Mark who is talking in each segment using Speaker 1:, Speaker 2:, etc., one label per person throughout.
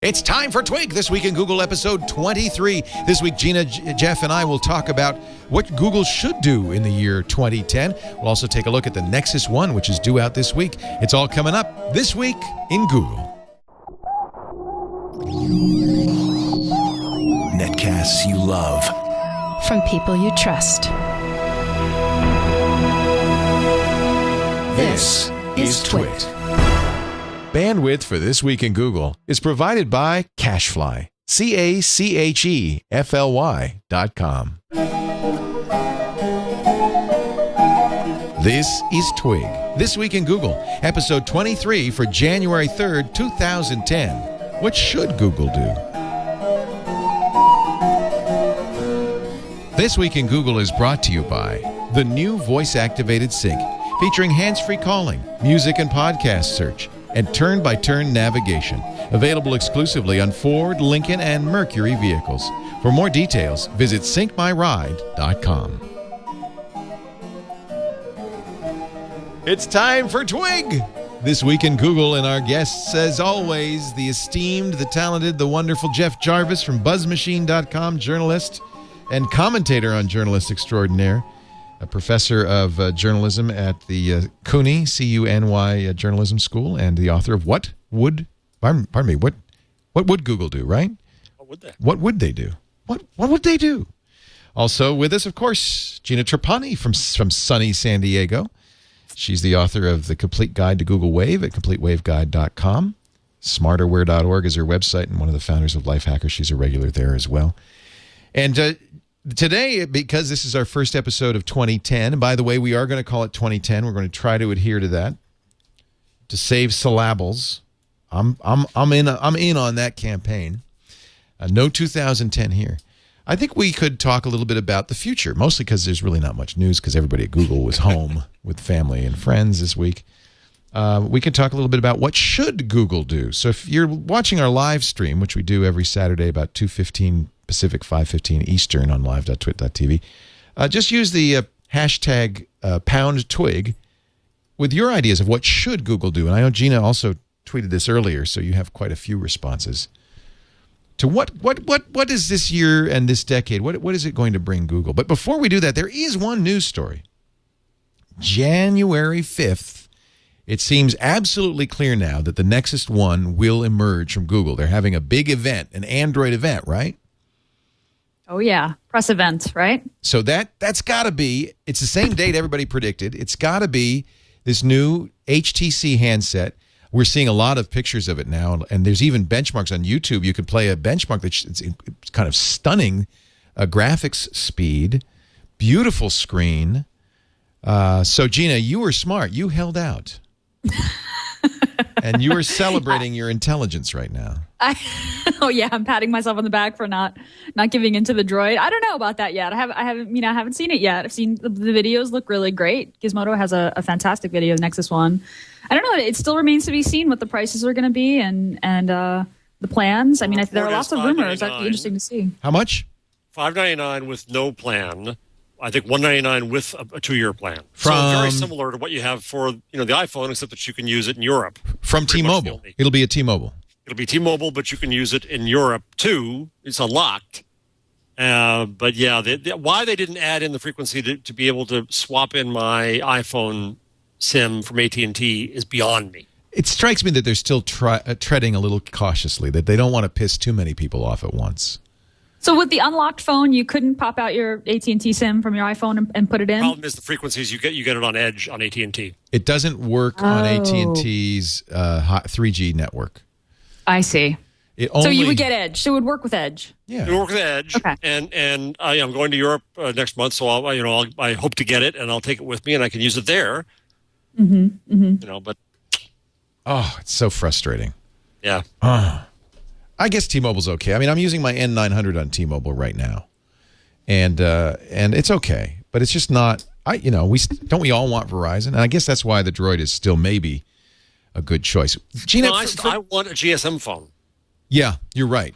Speaker 1: It's time for Twig, This Week in Google episode 23. This week, Gina, Jeff, and I will talk about what Google should do in the year 2010. We'll also take a look at the Nexus One, which is due out this week. It's all coming up this week in Google.
Speaker 2: Netcasts you love.
Speaker 3: From people you trust.
Speaker 2: This is Twig.
Speaker 1: Bandwidth for This Week in Google is provided by Cachefly, CACHEFLY.com. This is Twig, This Week in Google, episode 23 for January 3rd, 2010. What should Google do? This Week in Google is brought to you by the new voice-activated sync, featuring hands-free calling, music and podcast search, and turn-by-turn navigation. Available exclusively on Ford, Lincoln, and Mercury vehicles. For more details, visit syncmyride.com. It's time for Twig! This Week in Google, and our guests, as always, the esteemed, the talented, the wonderful Jeff Jarvis from BuzzMachine.com, journalist and commentator on Journalist Extraordinaire. A professor of journalism at the CUNY, C-U-N-Y Journalism School, and the author of What Would Google Do, right?
Speaker 4: What would they?
Speaker 1: What would they do? What would they do? Also with us, of course, Gina Trapani from sunny San Diego. She's the author of The Complete Guide to Google Wave at CompleteWaveGuide.com. Smarterware.org is her website, and one of the founders of Lifehacker. She's a regular there as well. And today, because this is our first episode of 2010, and by the way, we are going to call it 2010. We're going to try to adhere to that to save syllables. I'm in on that campaign. No 2010 here. I think we could talk a little bit about the future, mostly because there's really not much news because everybody at Google was home with family and friends this week. We could talk a little bit about what should Google do. So if you're watching our live stream, which we do every Saturday about 2:15 Pacific, 5:15 Eastern on live.twit.tv. Just use the hashtag #Twig with your ideas of what should Google do. And I know Gina also tweeted this earlier, so you have quite a few responses to what is this year and this decade? What is it going to bring Google? But before we do that, there is one news story. January 5th, it seems absolutely clear now that the Nexus One will emerge from Google. They're having a big event, an Android event, right?
Speaker 5: Oh, yeah. Press event, right?
Speaker 1: So that's got to be, it's the same date everybody predicted. It's got to be this new HTC handset. We're seeing a lot of pictures of it now, and there's even benchmarks on YouTube. You could play a benchmark that's kind of stunning graphics speed, beautiful screen. So, Gina, you were smart. You held out. And you are celebrating your intelligence right now.
Speaker 5: Oh yeah, I'm patting myself on the back for not giving into the droid. I don't know about that yet. I haven't seen it yet. I've seen the videos look really great. Gizmodo has a fantastic video of Nexus One. I don't know. It still remains to be seen what the prices are going to be and the plans. I mean, there are lots of rumors. That'd be interesting to see.
Speaker 1: How much?
Speaker 4: $599 with no plan. I think $199 with a 2-year plan. So very similar to what you have for the iPhone, except that you can use it in Europe.
Speaker 1: From T-Mobile. It'll be a T-Mobile.
Speaker 4: It'll be T-Mobile, but you can use it in Europe too. It's unlocked. But yeah, why they didn't add in the frequency to be able to swap in my iPhone SIM from AT&T is beyond me.
Speaker 1: It strikes me that they're still treading a little cautiously, that they don't want to piss too many people off at once.
Speaker 5: So with the unlocked phone, you couldn't pop out your AT&T SIM from your iPhone and put it in?
Speaker 4: The problem is the frequencies. You get it on Edge on AT&T.
Speaker 1: It doesn't work on AT&T's 3G network.
Speaker 5: I see. So you would get Edge. So it would work with Edge.
Speaker 1: Yeah,
Speaker 4: it would work with Edge. Okay. And I'm going to Europe next month, so I hope to get it, and I'll take it with me, and I can use it there.
Speaker 5: Mm-hmm. Mm-hmm.
Speaker 4: But
Speaker 1: it's so frustrating.
Speaker 4: Yeah.
Speaker 1: I guess T-Mobile's okay. I mean, I'm using my N900 on T-Mobile right now, and it's okay, but it's just not. Don't we all want Verizon? And I guess that's why the Droid is still maybe a good choice. Gina,
Speaker 4: I want a GSM phone.
Speaker 1: Yeah, you're right.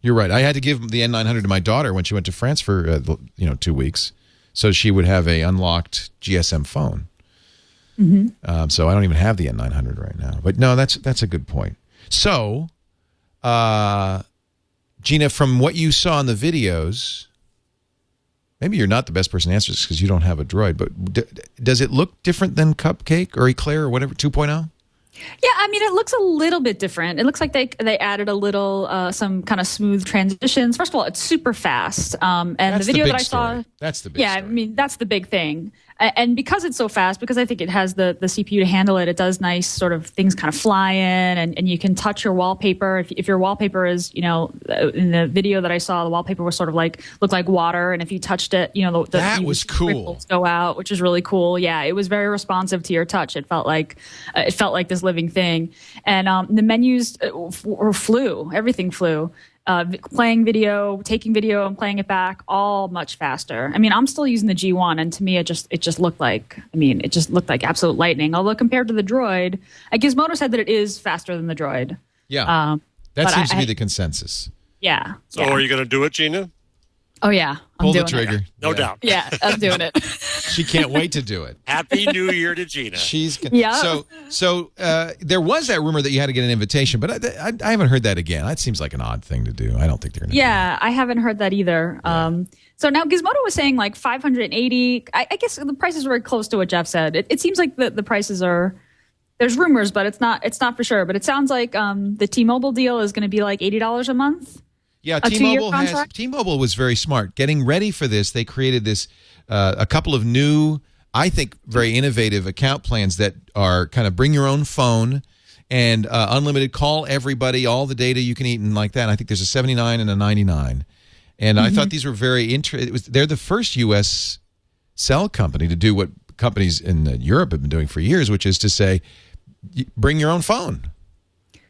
Speaker 1: You're right. I had to give the N900 to my daughter when she went to France for 2 weeks, so she would have a unlocked GSM phone. Mm-hmm. So I don't even have the N900 right now. But no, that's a good point. So Gina, from what you saw in the videos, maybe you're not the best person to answer this because you don't have a Droid, but does it look different than Cupcake or Eclair or whatever, 2.0?
Speaker 5: Yeah, I mean, it looks a little bit different. It looks like they added a little, some kind of smooth transitions. First of all, it's super fast. And
Speaker 1: That's
Speaker 5: the video
Speaker 1: big
Speaker 5: that I
Speaker 1: story.
Speaker 5: saw.
Speaker 1: That's the big story.
Speaker 5: I mean, that's the big thing. And because it's so fast, because I think it has the CPU to handle it, it does nice sort of things kind of fly in, and you can touch your wallpaper. If your wallpaper is, in the video that I saw, the wallpaper was sort of looked like water, and if you touched it,
Speaker 1: that was cool.
Speaker 5: Ripples go out, which is really cool. Yeah, it was very responsive to your touch. It felt like this living thing, and the menus flew. Everything flew. Playing video, taking video, and playing it back, all much faster. I mean, I'm still using the G1, and to me, it just looked like absolute lightning. Although compared to the Droid, Gizmodo said that it is faster than the Droid.
Speaker 1: Yeah, that seems to be the consensus.
Speaker 5: Yeah.
Speaker 4: So are you going to do it, Gina?
Speaker 5: Oh yeah,
Speaker 1: Pull the trigger.
Speaker 4: No doubt.
Speaker 5: Yeah, I'm doing it.
Speaker 1: She can't wait to do it.
Speaker 4: Happy New Year to Gina.
Speaker 1: So there was that rumor that you had to get an invitation, but I haven't heard that again. That seems like an odd thing to do. I don't think they're going to.
Speaker 5: Yeah, I haven't heard that either. Yeah. So now Gizmodo was saying like 580. I guess the prices were close to what Jeff said. It seems like the prices are. There's rumors, but it's not for sure. But it sounds like the T-Mobile deal is going to be like $80 a month.
Speaker 1: Yeah, T-Mobile was very smart. Getting ready for this, they created this a couple of new, I think, very innovative account plans that are kind of bring your own phone and unlimited call everybody, all the data you can eat and like that. And I think there's a 79 and a 99. And I thought these were very interesting. They're the first U.S. cell company to do what companies in Europe have been doing for years, which is to say, bring your own phone.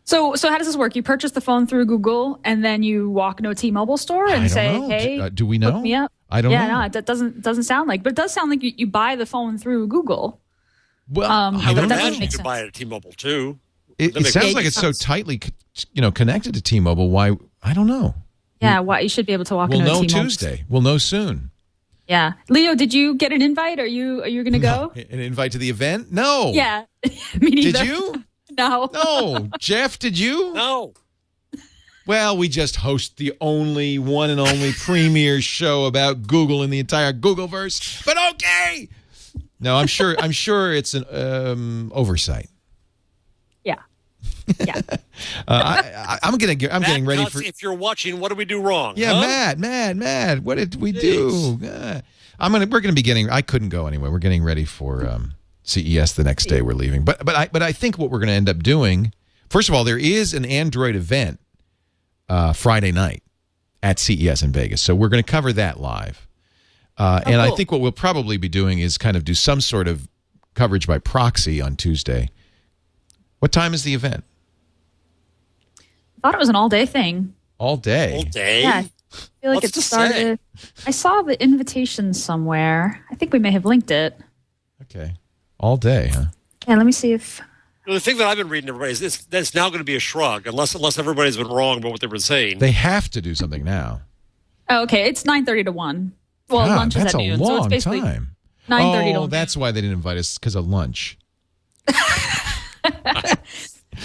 Speaker 5: So how does this work? You purchase the phone through Google, and then you walk into a T-Mobile store and say, "Hey,
Speaker 1: do we know?
Speaker 5: Hook me up."
Speaker 1: I don't know.
Speaker 5: Yeah, no, it doesn't sound like, but it does sound like you buy the phone through Google.
Speaker 1: Well,
Speaker 4: I would imagine you could buy it at T-Mobile too.
Speaker 1: It sounds like it's so tightly, connected to T-Mobile. Why? I don't know.
Speaker 5: Yeah, why you should be able to walk into a T-Mobile.
Speaker 1: We'll know Tuesday. We'll know soon.
Speaker 5: Yeah, Leo, did you get an invite? Are you going to go?
Speaker 1: An invite to the event? No.
Speaker 5: Yeah, me neither.
Speaker 1: Did you?
Speaker 5: No.
Speaker 1: Jeff, did you?
Speaker 4: No.
Speaker 1: Well, we just host the one and only premier show about Google in the entire Googleverse. But okay. No, I'm sure it's an oversight.
Speaker 5: Yeah. Yeah.
Speaker 1: I'm getting ready for.
Speaker 4: If you're watching, what did we do wrong?
Speaker 1: Yeah,
Speaker 4: huh?
Speaker 1: Matt. What did we do? We're gonna be getting. I couldn't go anyway. We're getting ready for CES the next day. We're leaving, but I think what we're going to end up doing. First of all, there is an Android event Friday night at CES in Vegas, so we're going to cover that live. Cool. I think what we'll probably be doing is kind of do some sort of coverage by proxy on Tuesday. What time is the event?
Speaker 5: I thought it was an all-day thing.
Speaker 1: All day?
Speaker 4: All day?
Speaker 5: Yeah. I feel like it started. I saw the invitation somewhere. I think we may have linked it.
Speaker 1: Okay. All day, huh?
Speaker 5: Yeah, let me see if...
Speaker 4: The thing that I've been reading, everybody, is that's now going to be a shrug, unless everybody's been wrong about what they were saying.
Speaker 1: They have to do something now.
Speaker 5: Oh, okay. It's 9:30 to 1. Well, lunch is at noon.
Speaker 1: That's a long
Speaker 5: so it's basically
Speaker 1: time.
Speaker 5: 9:30 to 1.
Speaker 1: That's why they didn't invite us, because of lunch.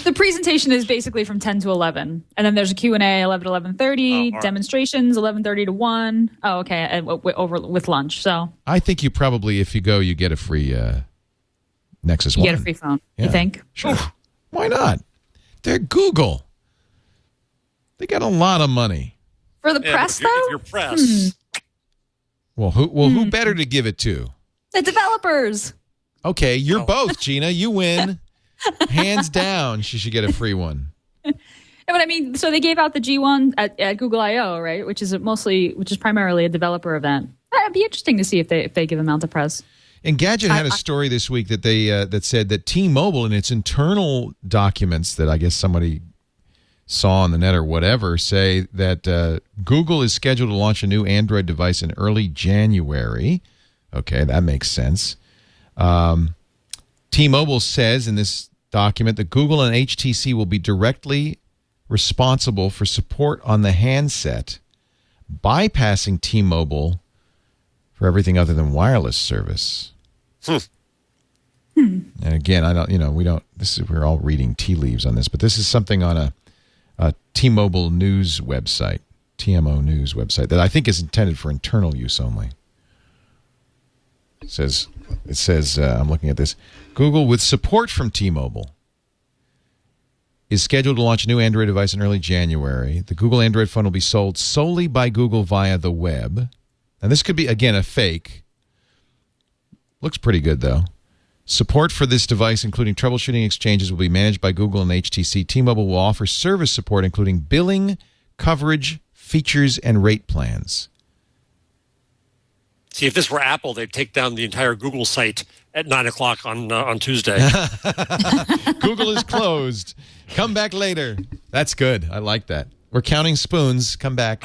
Speaker 5: The presentation is basically from 10 to 11. And then there's a Q&A 11 to 11:30, demonstrations 11:30 to 1. Oh, okay. Over with lunch. So
Speaker 1: I think you probably, if you go, you get a free Nexus
Speaker 5: you
Speaker 1: One.
Speaker 5: get a free phone.
Speaker 1: Yeah.
Speaker 5: You think?
Speaker 1: Sure. Why not? They're Google. They got a lot of money.
Speaker 5: For the press, though?
Speaker 4: If you're press.
Speaker 1: Well, who better to give it to?
Speaker 5: The developers.
Speaker 1: Okay, you're both, Gina. You win. Hands down, she should get a free one.
Speaker 5: But I mean, so they gave out the G1 at Google I/O, right? Which is primarily a developer event. It'd be interesting to see if they give them out to press.
Speaker 1: Engadget had a story this week that that said that T-Mobile in its internal documents that I guess somebody saw on the net or whatever say that Google is scheduled to launch a new Android device in early January. Okay, that makes sense. T-Mobile says in this document that Google and HTC will be directly responsible for support on the handset, bypassing T-Mobile for everything other than wireless service. And again, I don't, we don't. We're all reading tea leaves on this, but this is something on T-Mobile news website, TMO news website, that I think is intended for internal use only. It says, I'm looking at this. Google, with support from T-Mobile, is scheduled to launch a new Android device in early January. The Google Android phone will be sold solely by Google via the web. And this could be, again, a fake. Looks pretty good, though. Support for this device, including troubleshooting exchanges, will be managed by Google and HTC. T-Mobile will offer service support, including billing, coverage, features, and rate plans.
Speaker 4: See, if this were Apple, they'd take down the entire Google site at 9 o'clock on Tuesday.
Speaker 1: Google is closed. Come back later. That's good. I like that. We're counting spoons. Come back.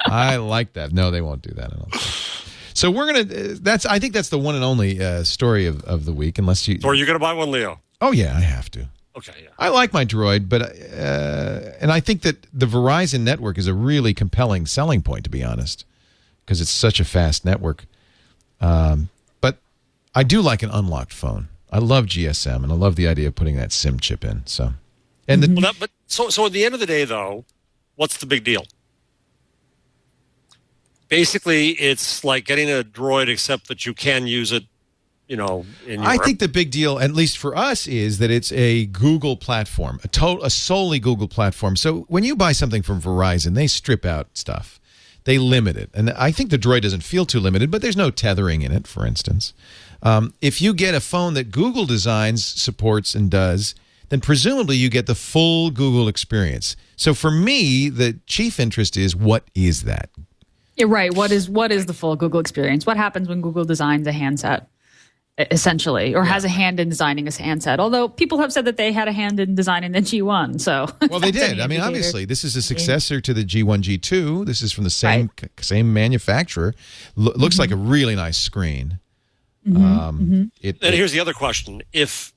Speaker 1: I like that. No, they won't do that. I don't think. So we're gonna. I think that's the one and only story of the week. Unless you.
Speaker 4: So are you gonna buy one, Leo?
Speaker 1: Oh yeah, I have to.
Speaker 4: Okay. Yeah.
Speaker 1: I like my Droid, but and I think that the Verizon network is a really compelling selling point, to be honest, because it's such a fast network. But I do like an unlocked phone. I love GSM, and I love the idea of putting that SIM chip in. So, and
Speaker 4: so at the end of the day, though, what's the big deal? Basically, it's like getting a Droid, except that you can use it, in Europe.
Speaker 1: I think the big deal, at least for us, is that it's a Google platform, a solely Google platform. So when you buy something from Verizon, they strip out stuff. They limit it. And I think the Droid doesn't feel too limited, but there's no tethering in it, for instance. If you get a phone that Google designs, supports, and does, then presumably you get the full Google experience. So for me, the chief interest is, what is that?
Speaker 5: You're right. What is the full Google experience? What happens when Google designs a handset, essentially, or has a hand in designing a handset? Although people have said that they had a hand in designing the G1. So
Speaker 1: well, they did. I mean, obviously, this is a successor to the G1, G2. This is from the same manufacturer. Looks like a really nice screen.
Speaker 4: And here's the other question: if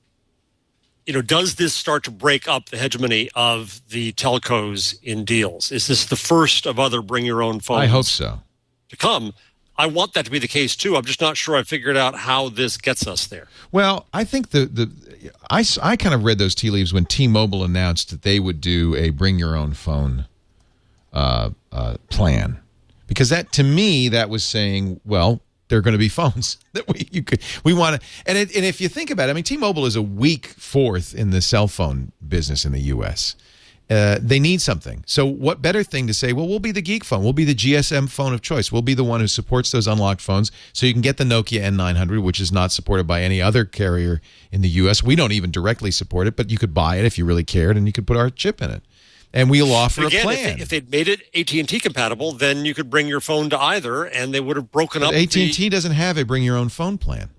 Speaker 4: does this start to break up the hegemony of the telcos in deals? Is this the first of other bring your own phones?
Speaker 1: I hope so.
Speaker 4: To come. I want that to be the case too. I'm just not sure I figured out how this gets us there.
Speaker 1: Well, I think I kind of read those tea leaves when T-Mobile announced that they would do a bring your own phone plan, because that, to me, that was saying, well, there are going to be phones that we want to, and if you think about it, I mean, T-Mobile is a weak fourth in the cell phone business in the U.S. They need something. So what better thing to say, well, we'll be the geek phone. We'll be the GSM phone of choice. We'll be the one who supports those unlocked phones, so you can get the Nokia N900, which is not supported by any other carrier in the U.S. We don't even directly support it, but you could buy it if you really cared, and you could put our chip in it. And we'll offer a plan.
Speaker 4: If they'd made it AT&T compatible, then you could bring your phone to either, and they would have broken up.
Speaker 1: AT&T doesn't have a bring your own phone plan.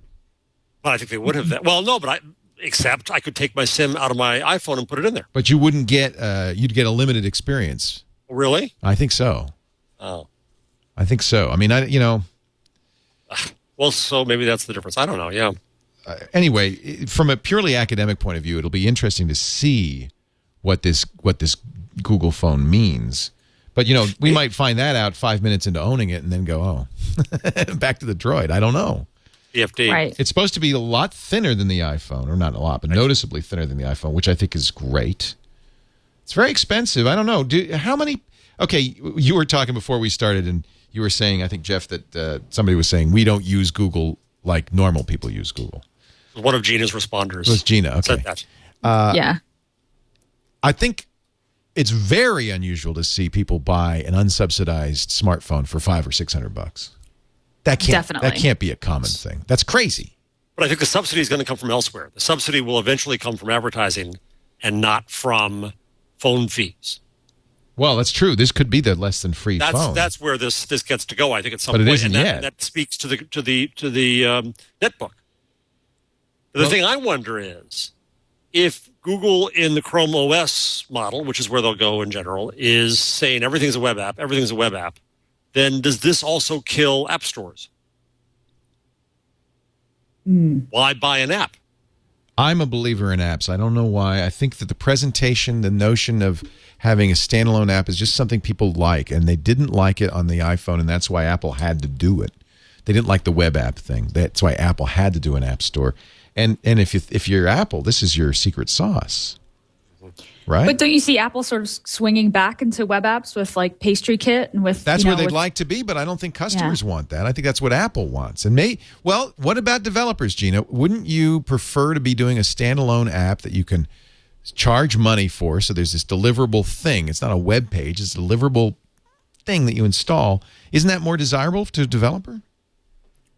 Speaker 4: Well, I think they would have that. Well, no, but except I could take my SIM out of my iPhone and put it in there.
Speaker 1: But you wouldn't get. You'd get a limited experience.
Speaker 4: Really?
Speaker 1: I think so.
Speaker 4: Oh.
Speaker 1: I think so. I mean,
Speaker 4: Well, so maybe that's the difference. I don't know. Yeah.
Speaker 1: Anyway, from a purely academic point of view, it'll be interesting to see what this Google phone means. But, we might find that out 5 minutes into owning it and then go, oh, back to the Droid. I don't know.
Speaker 4: EFD.
Speaker 5: Right.
Speaker 1: It's supposed to be a lot thinner than the iPhone, or not a lot, but noticeably thinner than the iPhone, which I think is great. It's very expensive. I don't know. How many? Okay, you were talking before we started, and you were saying, I think, Jeff, that somebody was saying we don't use Google like normal people use Google.
Speaker 4: One of Gina's responders.
Speaker 1: It was Gina. Okay.
Speaker 4: Said that.
Speaker 5: Yeah.
Speaker 1: I think it's very unusual to see people buy an unsubsidized smartphone for $500 or $600. That can't be a common thing. That's crazy.
Speaker 4: But I think the subsidy is going to come from elsewhere. The subsidy will eventually come from advertising and not from phone fees.
Speaker 1: Well, that's true. This could be the less than free phone.
Speaker 4: That's where this gets to go. I think at some
Speaker 1: point.
Speaker 4: But
Speaker 1: it isn't yet.
Speaker 4: And that speaks to the netbook. The thing I wonder is, if Google in the Chrome OS model, which is where they'll go in general, is saying everything's a web app, then does this also kill app stores? Why buy an app?
Speaker 1: I'm a believer in apps. I don't know why. I think that the presentation, the notion of having a standalone app is just something people like, and they didn't like it on the iPhone, and that's why Apple had to do it. They didn't like the web app thing. That's why Apple had to do an app store. And if you're Apple, this is your secret sauce. Right?
Speaker 5: But don't you see Apple sort of swinging back into web apps with like Pastry Kit and with
Speaker 1: that's where they'd like to be, but I don't think customers want that. I think that's what Apple wants. And what about developers, Gina? Wouldn't you prefer to be doing a standalone app that you can charge money for? So there's this deliverable thing. It's not a web page. It's a deliverable thing that you install. Isn't that more desirable to a developer?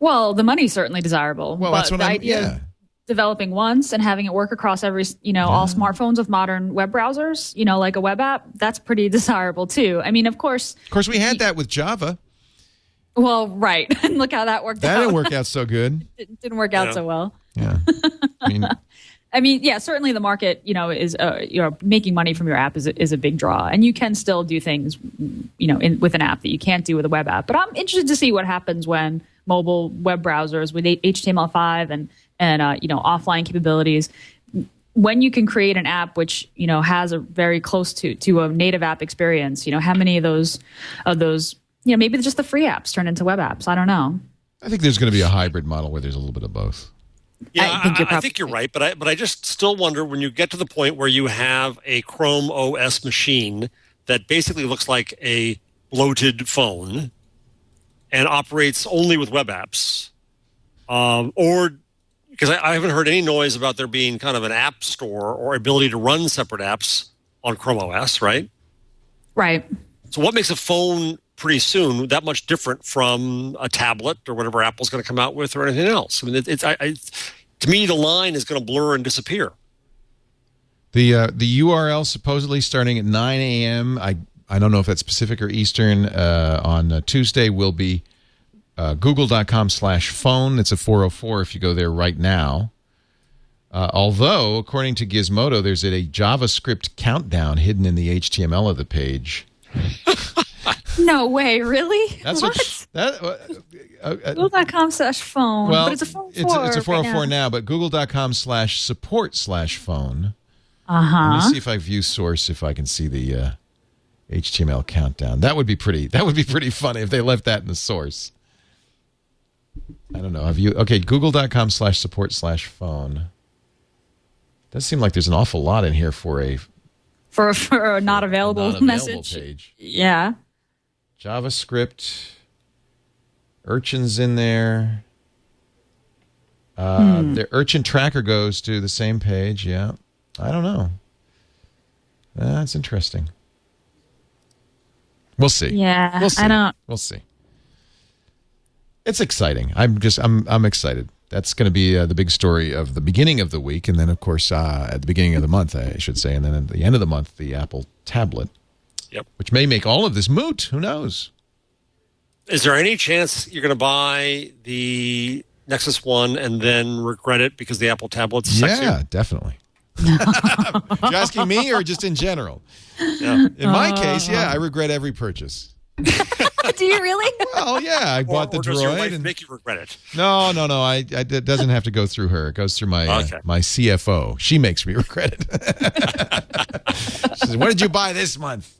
Speaker 5: Well, the money's certainly desirable.
Speaker 1: Well,
Speaker 5: but
Speaker 1: that's what
Speaker 5: the
Speaker 1: I'm.
Speaker 5: idea
Speaker 1: Yeah.
Speaker 5: of developing once and having it work across every, all smartphones with modern web browsers, like a web app, that's pretty desirable too. I mean, of course,
Speaker 1: we had that with Java.
Speaker 5: Well, right. And look how that worked out.
Speaker 1: That didn't work out so good.
Speaker 5: It didn't work out so well.
Speaker 1: Yeah.
Speaker 5: I mean, yeah, certainly the market, is making money from your app is a big draw, and you can still do things, with an app that you can't do with a web app. But I'm interested to see what happens when mobile web browsers with HTML5 and offline capabilities, when you can create an app which has a very close to a native app experience. How many of those maybe just the free apps turn into web apps. I don't know.
Speaker 1: I think there's going to be a hybrid model where there's a little bit of both.
Speaker 4: Yeah, I think you're right, but I just still wonder when you get to the point where you have a Chrome OS machine that basically looks like a bloated phone and operates only with web apps, or because I haven't heard any noise about there being kind of an app store or ability to run separate apps on Chrome OS, right?
Speaker 5: Right.
Speaker 4: So what makes a phone pretty soon that much different from a tablet or whatever Apple's going to come out with or anything else? I mean, to me, the line is going to blur and disappear.
Speaker 1: The URL supposedly starting at 9 a.m. I don't know if that's Pacific or Eastern on Tuesday will be google.com/phone. It's a 404 if you go there right now. Although, according to Gizmodo, there's a JavaScript countdown hidden in the HTML of the page.
Speaker 5: No way, really?
Speaker 1: That's what
Speaker 5: Google.com/phone.
Speaker 1: Well,
Speaker 5: but it's a phone.
Speaker 1: It's a 404 now, but google.com/support/phone.
Speaker 5: Uh-huh.
Speaker 1: Let me see if I view source, if I can see the HTML countdown. That would be pretty funny if they left that in the source. I don't know. Google.com/support/phone. Does seem like there's an awful lot in here for a
Speaker 5: not available message
Speaker 1: page.
Speaker 5: Yeah.
Speaker 1: JavaScript. Urchin's in there. The Urchin tracker goes to the same page. Yeah. I don't know. That's interesting. We'll see.
Speaker 5: Yeah.
Speaker 1: We'll see.
Speaker 5: I don't.
Speaker 1: We'll see. It's exciting. I'm excited. That's going to be the big story of the beginning of the week, and then of course at the beginning of the month, I should say, and then at the end of the month, the Apple tablet.
Speaker 4: Yep.
Speaker 1: Which may make all of this moot. Who knows?
Speaker 4: Is there any chance you're going to buy the Nexus One and then regret it because the Apple tablet's sexier?
Speaker 1: Yeah, definitely. You asking me or just in general?
Speaker 4: Yeah.
Speaker 1: In my case, yeah, I regret every purchase.
Speaker 5: Do you really?
Speaker 1: Well, yeah, I bought the
Speaker 4: does your
Speaker 1: Droid.
Speaker 4: wife
Speaker 1: And
Speaker 4: make you regret it?
Speaker 1: No. It doesn't have to go through her. It goes through my my CFO. She makes me regret it. She says, "What did you buy this month?"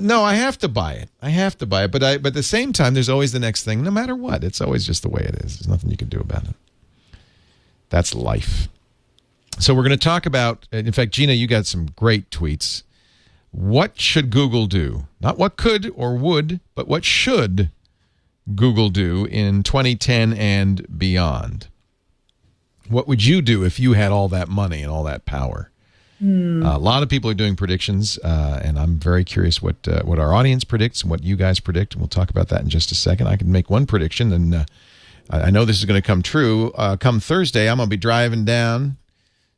Speaker 1: No, I have to buy it. But at the same time, there's always the next thing. No matter what, it's always just the way it is. There's nothing you can do about it. That's life. So we're going to talk about. In fact, Gina, you got some great tweets. What should Google do? Not what could or would, but what should Google do in 2010 and beyond? What would you do if you had all that money and all that power? A lot of people are doing predictions, and I'm very curious what our audience predicts and what you guys predict, and we'll talk about that in just a second. I can make one prediction, and I know this is going to come true. Come Thursday, I'm going to be driving down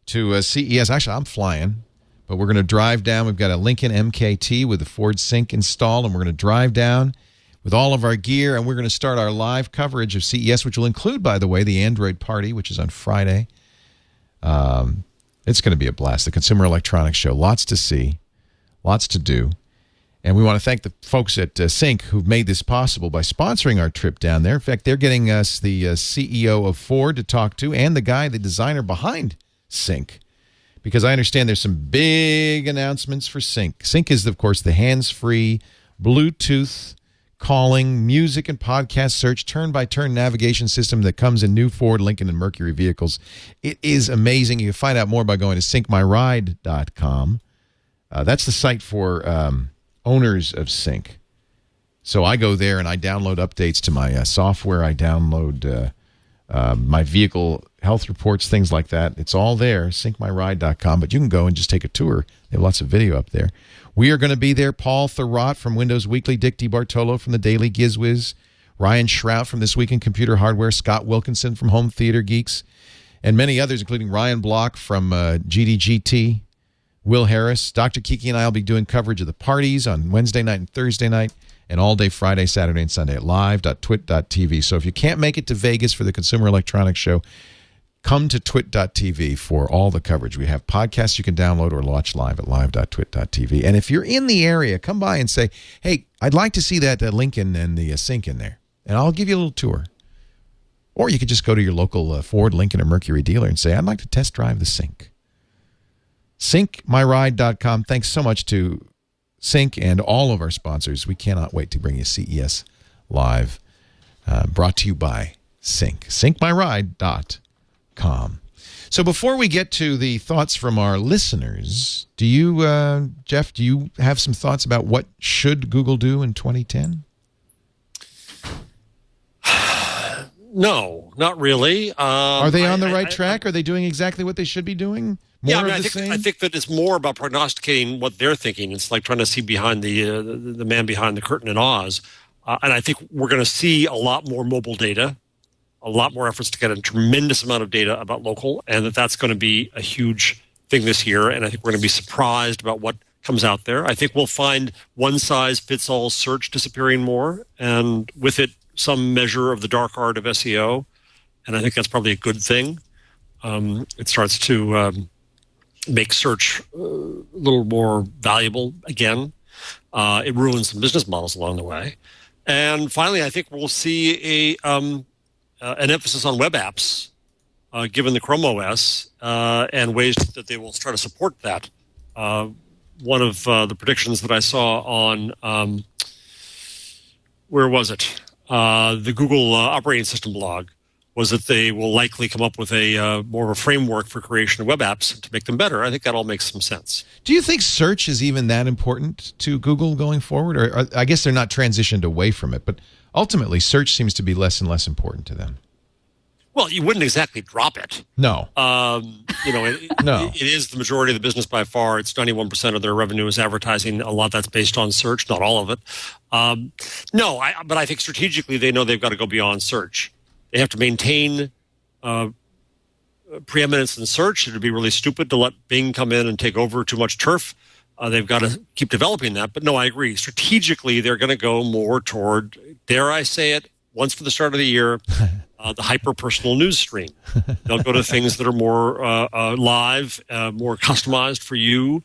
Speaker 1: to CES. Actually, I'm flying. But we're going to drive down. We've got a Lincoln MKT with the Ford Sync installed, and we're going to drive down with all of our gear, and we're going to start our live coverage of CES, which will include, by the way, the Android Party, which is on Friday. It's going to be a blast. The Consumer Electronics Show. Lots to see, lots to do. And we want to thank the folks at Sync who've made this possible by sponsoring our trip down there. In fact, they're getting us the CEO of Ford to talk to and the designer behind Sync. Because I understand there's some big announcements for Sync. Sync is, of course, the hands-free Bluetooth calling, music and podcast search, turn-by-turn navigation system that comes in new Ford, Lincoln, and Mercury vehicles. It is amazing. You can find out more by going to syncmyride.com. That's the site for owners of Sync. So I go there and I download updates to my software. I download my vehicle health reports, things like that. It's all there, syncmyride.com. But you can go and just take a tour. They have lots of video up there. We are going to be there. Paul Thurrott from Windows Weekly, Dick DeBartolo from the Daily GizWiz, Ryan Shrout from This Week in Computer Hardware, Scott Wilkinson from Home Theater Geeks, and many others, including Ryan Block from GDGT, Will Harris. Dr. Kiki and I will be doing coverage of the parties on Wednesday night and Thursday night, and all day Friday, Saturday, and Sunday at live.twit.tv. So if you can't make it to Vegas for the Consumer Electronics Show, come to twit.tv for all the coverage. We have podcasts you can download or watch live at live.twit.tv. And if you're in the area, come by and say, hey, I'd like to see that Lincoln and the Sync in there. And I'll give you a little tour. Or you could just go to your local Ford, Lincoln, or Mercury dealer and say, I'd like to test drive the Sync. SyncMyRide.com. Thanks so much to Sync and all of our sponsors. We cannot wait to bring you CES Live, brought to you by Sync. SyncMyRide.com. So before we get to the thoughts from our listeners, do you, Jeff, do you have some thoughts about what should Google do in 2010?
Speaker 4: No, not really.
Speaker 1: Are they on the right track? Are they doing exactly what they should be doing? More of the same?
Speaker 4: I think that it's more about prognosticating what they're thinking. It's like trying to see behind the man behind the curtain in Oz. And I think we're going to see a lot more mobile data, a lot more efforts to get a tremendous amount of data about local, and that's going to be a huge thing this year. And I think we're going to be surprised about what comes out there. I think we'll find one-size-fits-all search disappearing more, and with it, some measure of the dark art of SEO. And I think that's probably a good thing. It starts to make search a little more valuable again. It ruins some business models along the way. And finally, I think we'll see an emphasis on web apps, given the Chrome OS, and ways that they will try to support that. One of the predictions that I saw on, where was it? The Google operating system blog was that they will likely come up with a more of a framework for creation of web apps to make them better. I think that all makes some sense.
Speaker 1: Do you think search is even that important to Google going forward? Or I guess they're not transitioned away from it, but ultimately search seems to be less and less important to them.
Speaker 4: Well, you wouldn't exactly drop it.
Speaker 1: No.
Speaker 4: No. It is the majority of the business by far. It's 91% of their revenue is advertising. A lot that's based on search, not all of it. But I think strategically they know they've got to go beyond search. They have to maintain preeminence in search. It would be really stupid to let Bing come in and take over too much turf. They've got to keep developing that. But no, I agree. Strategically, they're going to go more toward, dare I say it, once for the start of the year, the hyper-personal news stream. They'll go to things that are more live, more customized for you,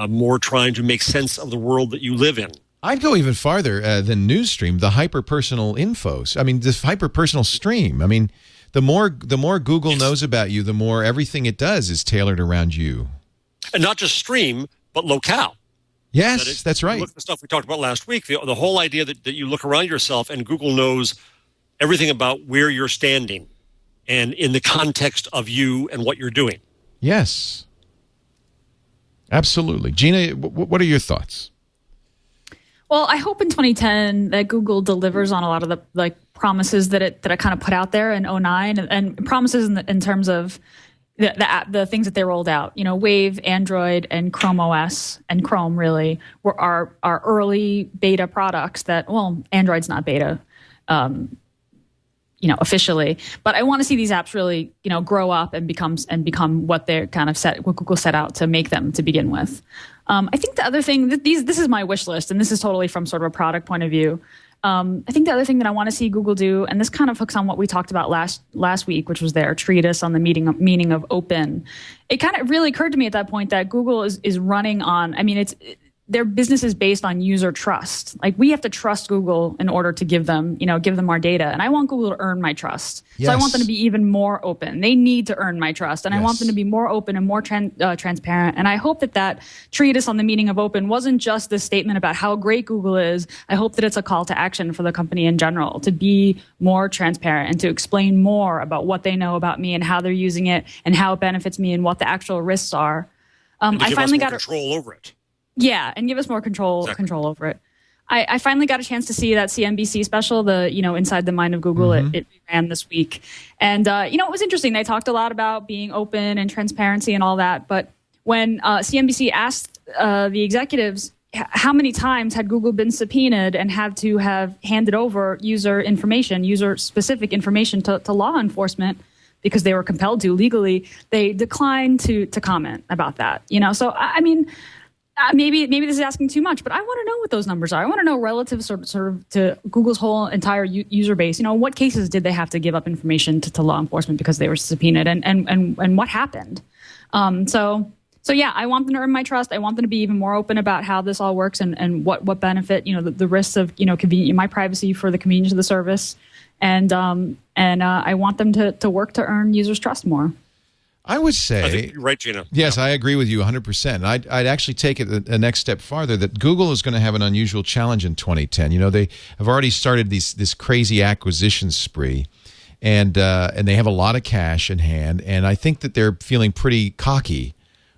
Speaker 4: more trying to make sense of the world that you live in.
Speaker 1: I'd go even farther than news stream, the hyper-personal infos. I mean, this hyper-personal stream. I mean, the more Google knows about you, the more everything it does is tailored around you.
Speaker 4: And not just stream, but locale.
Speaker 1: Yes, that's right.
Speaker 4: Look at the stuff we talked about last week, the whole idea that you look around yourself and Google knows everything about where you're standing and in the context of you and what you're doing.
Speaker 1: Yes. Absolutely. Gina, what are your thoughts?
Speaker 5: Well, I hope in 2010 that Google delivers on a lot of the promises that it kind of put out there in 2009 and promises in terms of the things that they rolled out. You know, Wave, Android, and Chrome OS and Chrome really were our early beta products that, well, Android's not beta, officially, but I want to see these apps really, grow up and become what they're kind of what Google set out to make them to begin with. I think the other thing this is my wish list, and this is totally from sort of a product point of view. I think the other thing that I want to see Google do, and this kind of hooks on what we talked about last week, which was their treatise on the meaning of open. It kind of really occurred to me at that point that Google is running on. I mean, their business is based on user trust. Like, we have to trust Google in order to give them our data. And I want Google to earn my trust.
Speaker 1: Yes.
Speaker 5: So I want them to be even more open. They need to earn my trust. And I
Speaker 1: Yes.
Speaker 5: want them to be more open and more transparent. And I hope that treatise on the meaning of open wasn't just this statement about how great Google is. I hope that it's a call to action for the company in general to be more transparent and to explain more about what they know about me and how they're using it and how it benefits me and what the actual risks are.
Speaker 4: And to
Speaker 5: I
Speaker 4: give
Speaker 5: finally
Speaker 4: us more
Speaker 5: got
Speaker 4: control over it.
Speaker 5: Yeah, and give us more control over it. I finally got a chance to see that CNBC special, the Inside the Mind of Google. It ran this week, and it was interesting. They talked a lot about being open and transparency and all that. But when CNBC asked the executives how many times had Google been subpoenaed and had to have handed over user specific information to law enforcement because they were compelled to legally, they declined to comment about that. So I mean. Maybe this is asking too much, but I want to know what those numbers are. I want to know relative sort of to Google's whole entire user base. What cases did they have to give up information to law enforcement because they were subpoenaed, and what happened? So yeah, I want them to earn my trust. I want them to be even more open about how this all works and what benefit the risks of convenience, my privacy for the convenience of the service, and I want them to work to earn users' trust more.
Speaker 1: I would say,
Speaker 4: I think you're right, Gina.
Speaker 1: Yes,
Speaker 4: Yeah.
Speaker 1: I agree with you 100%. I'd actually take it a next step farther, that Google is going to have an unusual challenge in 2010. They have already started this crazy acquisition spree, and they have a lot of cash in hand, and I think that they're feeling pretty cocky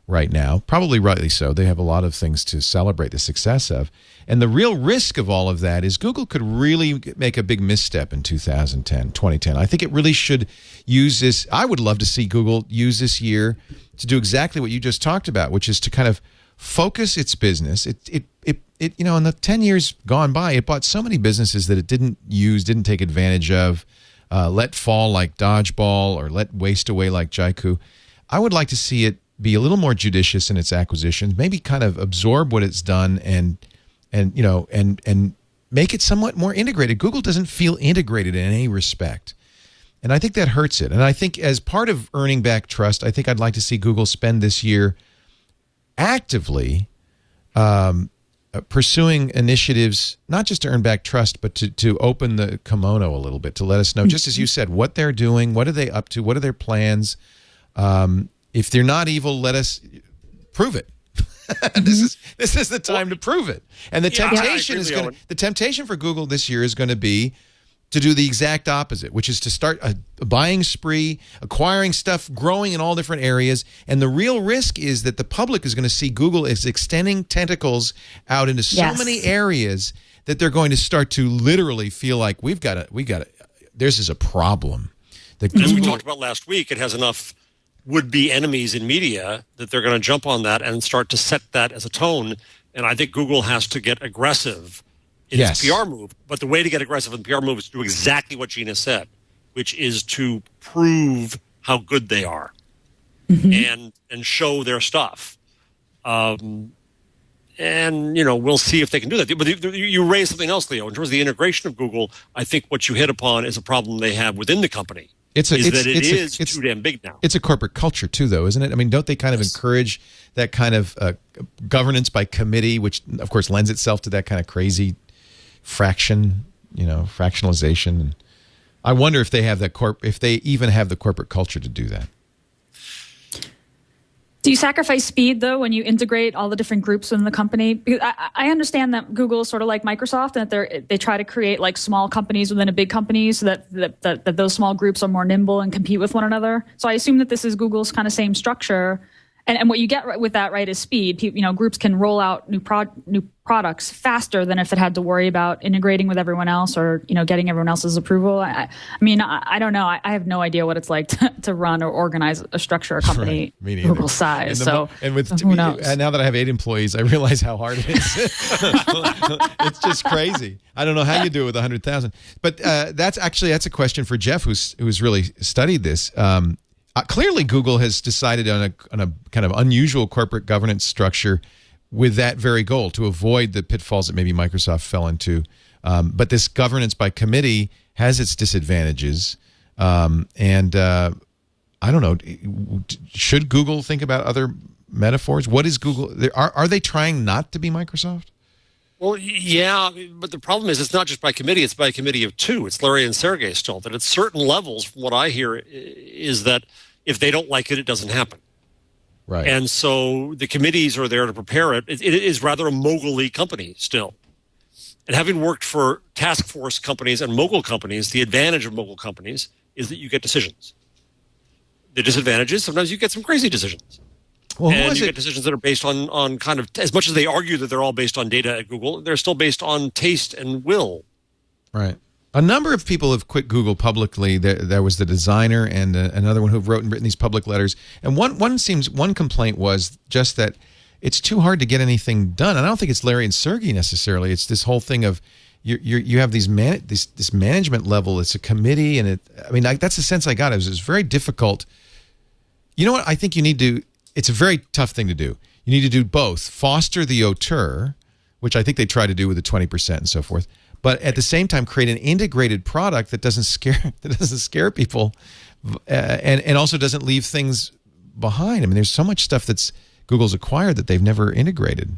Speaker 1: right now, probably rightly so. They have a lot of things to celebrate the success of. And the real risk of all of that is Google could really make a big misstep in 2010. I think it really should use this. I would love to see Google use this year to do exactly what you just talked about, which is to kind of focus its business. It in the 10 years gone by, it bought so many businesses that it didn't take advantage of, let fall like Dodgeball or let waste away like Jaiku. I would like to see it be a little more judicious in its acquisitions, maybe kind of absorb what it's done and make it somewhat more integrated. Google doesn't feel integrated in any respect, and I think that hurts it. And I think as part of earning back trust, I think I'd like to see Google spend this year actively pursuing initiatives, not just to earn back trust, but to open the kimono a little bit, to let us know, just as you said, what they're doing, what are they up to, what are their plans. If they're not evil, let us prove it. This is the time to prove it. And the temptation for Google this year is going to be to do the exact opposite, which is to start a buying spree, acquiring stuff, growing in all different areas. And the real risk is that the public is going to see Google as extending tentacles out into so many areas that they're going to start to literally feel like we got to. This is a problem.
Speaker 4: As we talked about last week, it has enough would-be enemies in media that they're going to jump on that and start to set that as a tone. And I think Google has to get aggressive in its PR move. But the way to get aggressive in the PR move is to do exactly what Gina said, which is to prove how good they are and show their stuff. And, we'll see if they can do that. But you raised something else, Leo. In terms of the integration of Google, I think what you hit upon is a problem they have within the company. It is too damn big now.
Speaker 1: It's a corporate culture too, though, isn't it? I mean, don't they kind of encourage that kind of governance by committee, which of course lends itself to that kind of crazy fractionalization? And I wonder if they have if they even have the corporate culture to do that.
Speaker 5: Do you sacrifice speed, though, when you integrate all the different groups in the company? Because I understand that Google is sort of like Microsoft, and that they try to create like small companies within a big company so that those small groups are more nimble and compete with one another. So I assume that this is Google's kind of same structure. And what you get with that, right, is speed. Groups can roll out new products faster than if it had to worry about integrating with everyone else or getting everyone else's approval. I don't know. I have no idea what it's like to run or organize a structure a company Google size. Who knows?
Speaker 1: And now that I have 8 employees, I realize how hard it is. It's just crazy. I don't know how you do it with 100,000. But that's a question for Jeff, who's really studied this. Clearly, Google has decided on a kind of unusual corporate governance structure with that very goal, to avoid the pitfalls that maybe Microsoft fell into. But this governance by committee has its disadvantages. I don't know. Should Google think about other metaphors? What is Google? Are they trying not to be Microsoft?
Speaker 4: Well, yeah, but the problem is it's not just by committee, it's by a committee of two. It's Larry and Sergey still. That at certain levels, from what I hear, is that if they don't like it, it doesn't happen.
Speaker 1: Right.
Speaker 4: And so the committees are there to prepare it. It is rather a mogul-y company still. And having worked for task force companies and mogul companies, the advantage of mogul companies is that you get decisions. The disadvantage is sometimes you get some crazy decisions.
Speaker 1: Well,
Speaker 4: and you get decisions that are based on kind of, as much as they argue that they're all based on data at Google, they're still based on taste and will.
Speaker 1: Right. A number of people have quit Google publicly. There was the designer and another one who wrote and written these public letters. And one complaint was just that it's too hard to get anything done. And I don't think it's Larry and Sergey necessarily. It's this whole thing of you have this management level. It's a committee, and that's the sense I got. It was very difficult. You know what? I think you need to. It's a very tough thing to do. You need to do both. Foster the auteur, which I think they try to do with the 20% and so forth, but at the same time create an integrated product that doesn't scare people, and also doesn't leave things behind. I mean, there's so much stuff that's Google's acquired that they've never integrated.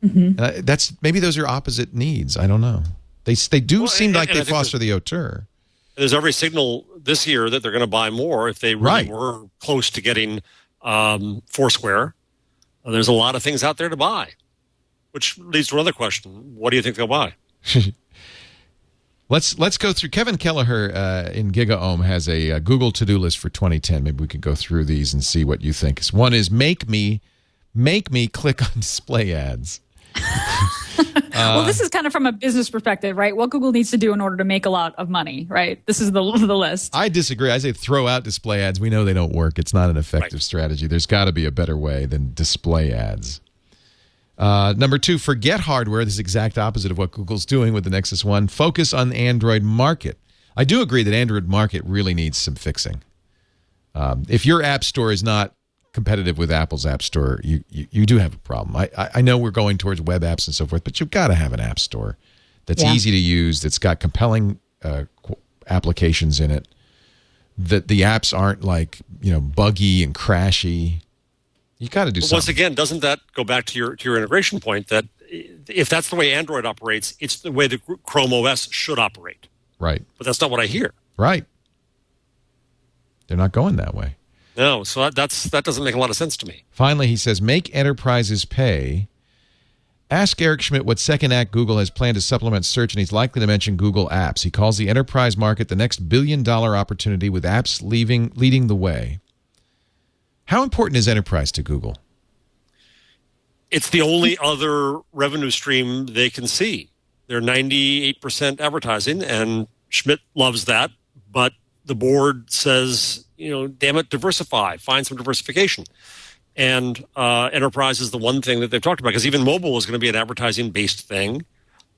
Speaker 1: Mm-hmm. Maybe those are opposite needs. I don't know. They seem like they foster the auteur.
Speaker 4: There's every signal this year that they're going to buy more if they really were close to getting Foursquare. There's a lot of things out there to buy, which leads to another question. What do you think they'll buy?
Speaker 1: Let's go through. Kevin Kelleher in GigaOM has a Google to-do list for 2010. Maybe we could go through these and see what you think. One is make me click on display ads.
Speaker 5: Well, this is kind of from a business perspective, right? What Google needs to do in order to make a lot of money, right? This is the list.
Speaker 1: I disagree. I say throw out display ads. We know they don't work. It's not an effective strategy. There's got to be a better way than display ads. Number 2, forget hardware. This is the exact opposite of what Google's doing with the Nexus One. Focus on the Android market. I do agree that Android market really needs some fixing. If your app store is not competitive with Apple's app store, you do have a problem. I know we're going towards web apps and so forth, but you've got to have an app store that's easy to use, that's got compelling applications in it, that the apps aren't like buggy and crashy. You got to do something.
Speaker 4: Once again, doesn't that go back to your integration point that if that's the way Android operates, it's the way the Chrome OS should operate.
Speaker 1: Right.
Speaker 4: But that's not what I hear.
Speaker 1: Right. They're not going that way.
Speaker 4: No, so that doesn't make a lot of sense to me.
Speaker 1: Finally, he says, make enterprises pay. Ask Eric Schmidt what second act Google has planned to supplement search, and he's likely to mention Google Apps. He calls the enterprise market the next billion-dollar opportunity, with apps leading the way. How important is enterprise to Google?
Speaker 4: It's the only other revenue stream they can see. They're 98% advertising, and Schmidt loves that, but the board says, damn it, diversify, find some diversification. And enterprise is the one thing that they've talked about, because even mobile is going to be an advertising-based thing.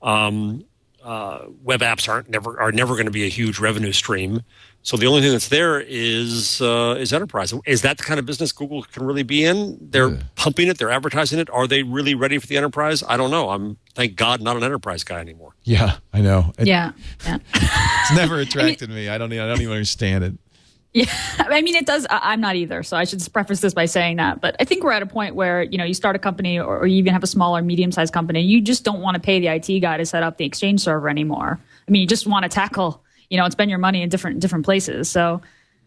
Speaker 4: Web apps are never going to be a huge revenue stream. So the only thing that's there is enterprise. Is that the kind of business Google can really be in? They're pumping it. They're advertising it. Are they really ready for the enterprise? I don't know. I'm, thank God, not an enterprise guy anymore.
Speaker 1: Yeah, I know.
Speaker 5: Yeah.
Speaker 1: It's never attracted me. I don't even understand it.
Speaker 5: Yeah, I mean, it does. I'm not either. So I should just preface this by saying that. But I think we're at a point where, you start a company or you even have a smaller, medium-sized company. You just don't want to pay the IT guy to set up the Exchange server anymore. I mean, you just want to tackle, and spend your money in different places. So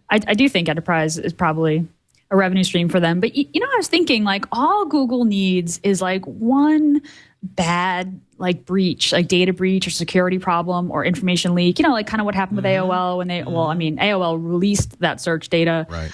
Speaker 5: I do think enterprise is probably a revenue stream for them. But, I was thinking, all Google needs is, one bad, breach, data breach or security problem or information leak, kind of what happened with AOL when AOL released that search data,
Speaker 1: right.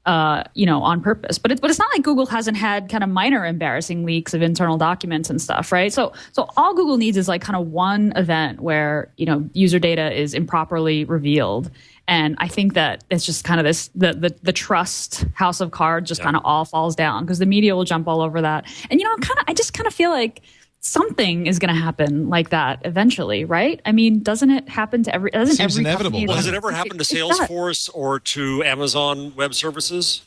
Speaker 5: On purpose. But it's not like Google hasn't had kind of minor embarrassing leaks of internal documents and stuff, right? So all Google needs is kind of one event where, user data is improperly revealed. And I think that it's just kind of this, the trust house of cards just kind of all falls down because the media will jump all over that. And, I just kind of feel like something is going to happen like that eventually, right? I mean, doesn't it happen to every? Doesn't
Speaker 1: Seems
Speaker 5: every
Speaker 1: inevitable.
Speaker 5: company,
Speaker 4: Well, has it ever happened to Salesforce or to Amazon Web Services?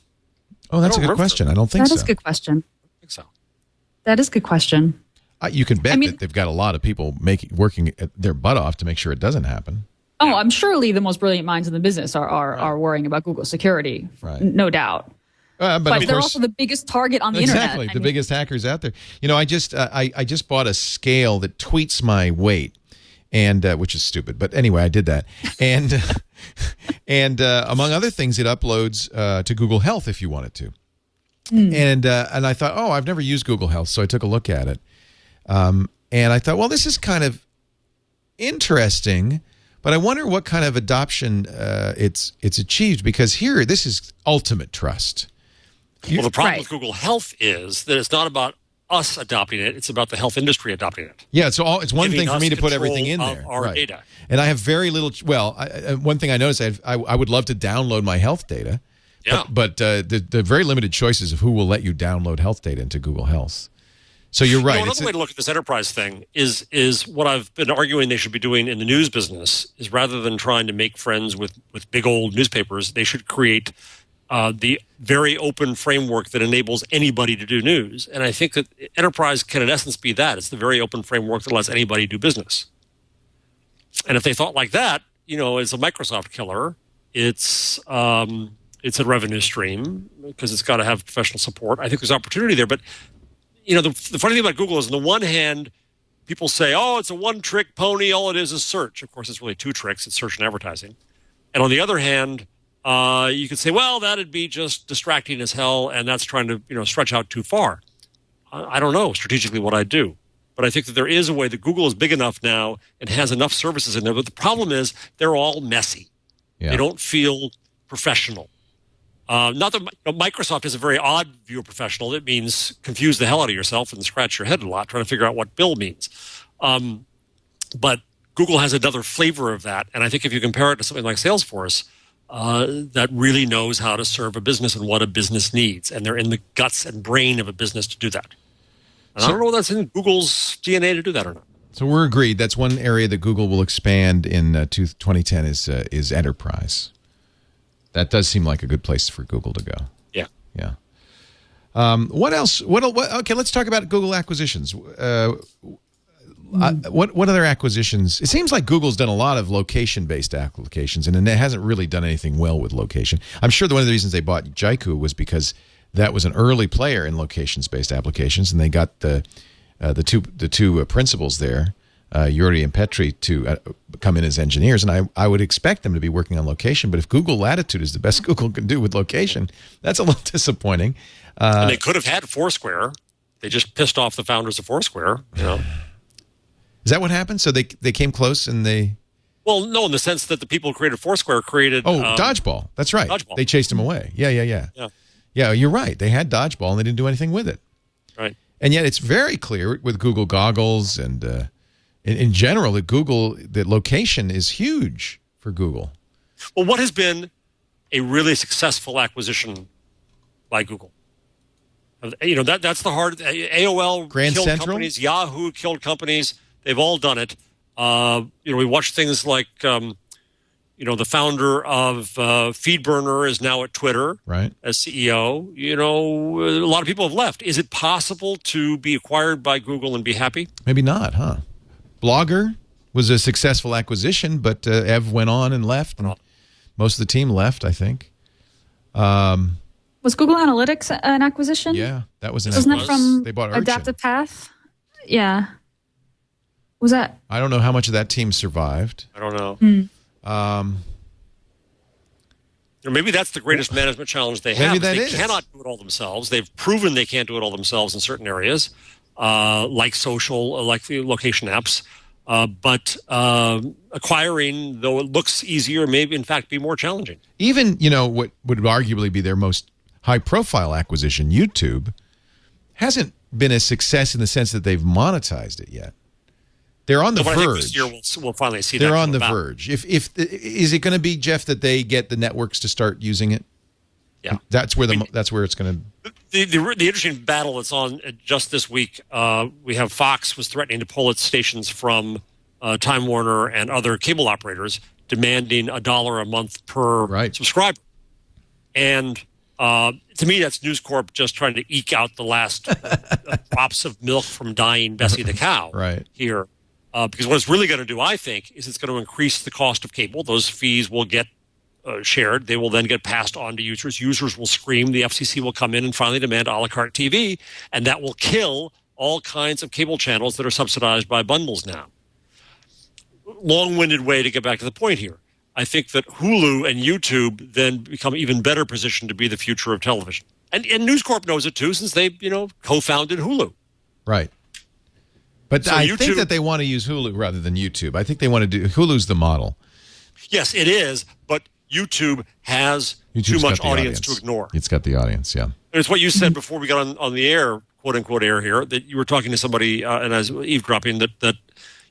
Speaker 1: Oh, that's a good question. I don't think so.
Speaker 5: That is a good question.
Speaker 4: I think so.
Speaker 5: That is a good question.
Speaker 1: You can bet that they've got a lot of people working their butt off to make sure it doesn't happen.
Speaker 5: Oh, I'm surely the most brilliant minds in the business are worrying about Google security,
Speaker 1: right.
Speaker 5: No doubt. But they're also the biggest target on the internet.
Speaker 1: Exactly, the biggest hackers out there. I just bought a scale that tweets my weight, and which is stupid, but anyway, I did that, and and among other things, it uploads to Google Health if you want it to, and I thought, oh, I've never used Google Health, so I took a look at it, and I thought, well, this is kind of interesting. But I wonder what kind of adoption it's achieved, because here, this is ultimate trust.
Speaker 4: Well, the problem with Google Health is that it's not about us adopting it; it's about the health industry adopting it.
Speaker 1: Yeah, it's one thing for me to put everything in there,
Speaker 4: our data.
Speaker 1: And I have very little. Well, one thing I noticed, I would love to download my health data.
Speaker 4: Yeah,
Speaker 1: but the very limited choices of who will let you download health data into Google Health. So you're right.
Speaker 4: Another way to look at this enterprise thing is what I've been arguing they should be doing in the news business is, rather than trying to make friends with big old newspapers, they should create the very open framework that enables anybody to do news. And I think that enterprise can, in essence, be that. It's the very open framework that lets anybody do business. And if they thought like that, it's a Microsoft killer. It's a revenue stream because it's got to have professional support. I think there's opportunity there, but the funny thing about Google is, on the one hand, people say, oh, it's a one-trick pony. All it is search. Of course, it's really two tricks. It's search and advertising. And on the other hand, you could say, well, that'd be just distracting as hell, and that's trying to stretch out too far. I don't know strategically what I'd do. But I think that there is a way that Google is big enough now and has enough services in there. But the problem is they're all messy. Yeah. They don't feel professional. Not that Microsoft is a very odd view of professional. It means confuse the hell out of yourself and scratch your head a lot trying to figure out what Bill means. But Google has another flavor of that. And I think if you compare it to something like Salesforce, that really knows how to serve a business and what a business needs. And they're in the guts and brain of a business to do that. And I don't know whether that's in Google's DNA to do that or not.
Speaker 1: So we're agreed. That's one area that Google will expand in 2010 is enterprise. That does seem like a good place for Google to go.
Speaker 4: Yeah.
Speaker 1: Yeah. What else? Okay, let's talk about Google acquisitions. What other acquisitions? It seems like Google's done a lot of location-based applications, and it hasn't really done anything well with location. I'm sure that one of the reasons they bought Jaiku was because that was an early player in locations-based applications, and they got the two principals there, Yuri and Petri, to come in as engineers, and I would expect them to be working on location. But if Google Latitude is the best Google can do with location, that's a little disappointing.
Speaker 4: And they could have had Foursquare. They just pissed off the founders of Foursquare.
Speaker 1: Is that what happened? So they came close and they...
Speaker 4: Well, no, in the sense that the people who created Foursquare created...
Speaker 1: Dodgeball. That's right.
Speaker 4: Dodgeball.
Speaker 1: They chased him away. Yeah, you're right. They had Dodgeball and they didn't do anything with it.
Speaker 4: Right.
Speaker 1: And yet it's very clear with Google Goggles and in general that location is huge for Google.
Speaker 4: Well, what has been a really successful acquisition by Google? That's the hard... AOL
Speaker 1: Grand
Speaker 4: killed
Speaker 1: Central?
Speaker 4: companies. Yahoo killed companies. They've all done it. We watch things like, the founder of FeedBurner is now at Twitter as CEO. A lot of people have left. Is it possible to be acquired by Google and be happy?
Speaker 1: Maybe not, huh? Blogger was a successful acquisition, but Ev went on and left. And most of the team left, I think.
Speaker 5: Was Google Analytics an acquisition?
Speaker 1: Yeah, that was an
Speaker 5: acquisition. Wasn't that from
Speaker 1: they bought
Speaker 5: Adaptive Path? Yeah. Was that?
Speaker 1: I don't know how much of that team survived.
Speaker 4: I don't know. Maybe that's the greatest management challenge they have. They cannot do it all themselves. They've proven they can't do it all themselves in certain areas, like social, like the location apps. But acquiring, though it looks easier, may in fact be more challenging.
Speaker 1: Even, what would arguably be their most high-profile acquisition, YouTube, hasn't been a success in the sense that they've monetized it yet. They're on the verge. I think
Speaker 4: this year we'll finally see
Speaker 1: They're on the verge. Is it going to be, Jeff, that they get the networks to start using it?
Speaker 4: Yeah,
Speaker 1: that's where it's going to.
Speaker 4: The interesting battle that's on just this week. We have Fox was threatening to pull its stations from Time Warner and other cable operators, demanding $1 a month per subscriber. And to me, that's News Corp just trying to eke out the last drops of milk from dying Bessie the cow here. Because what it's really going to do, I think, is it's going to increase the cost of cable. Those fees will get shared, they will then get passed on to users. Users will scream. The FCC will come in and finally demand a la carte TV, and that will kill all kinds of cable channels that are subsidized by bundles now. Long-winded way to get back to the point here. I think that Hulu and YouTube then become even better positioned to be the future of television. And News Corp knows it too, since they, co-founded Hulu.
Speaker 1: Right. But so I think that they want to use Hulu rather than YouTube. I think they want to do Hulu's the model. Yes,
Speaker 4: it is, but YouTube has too much audience to ignore.
Speaker 1: It's got the audience, yeah.
Speaker 4: And it's what you said before we got on the air, quote-unquote air here, that you were talking to somebody, and I was eavesdropping, that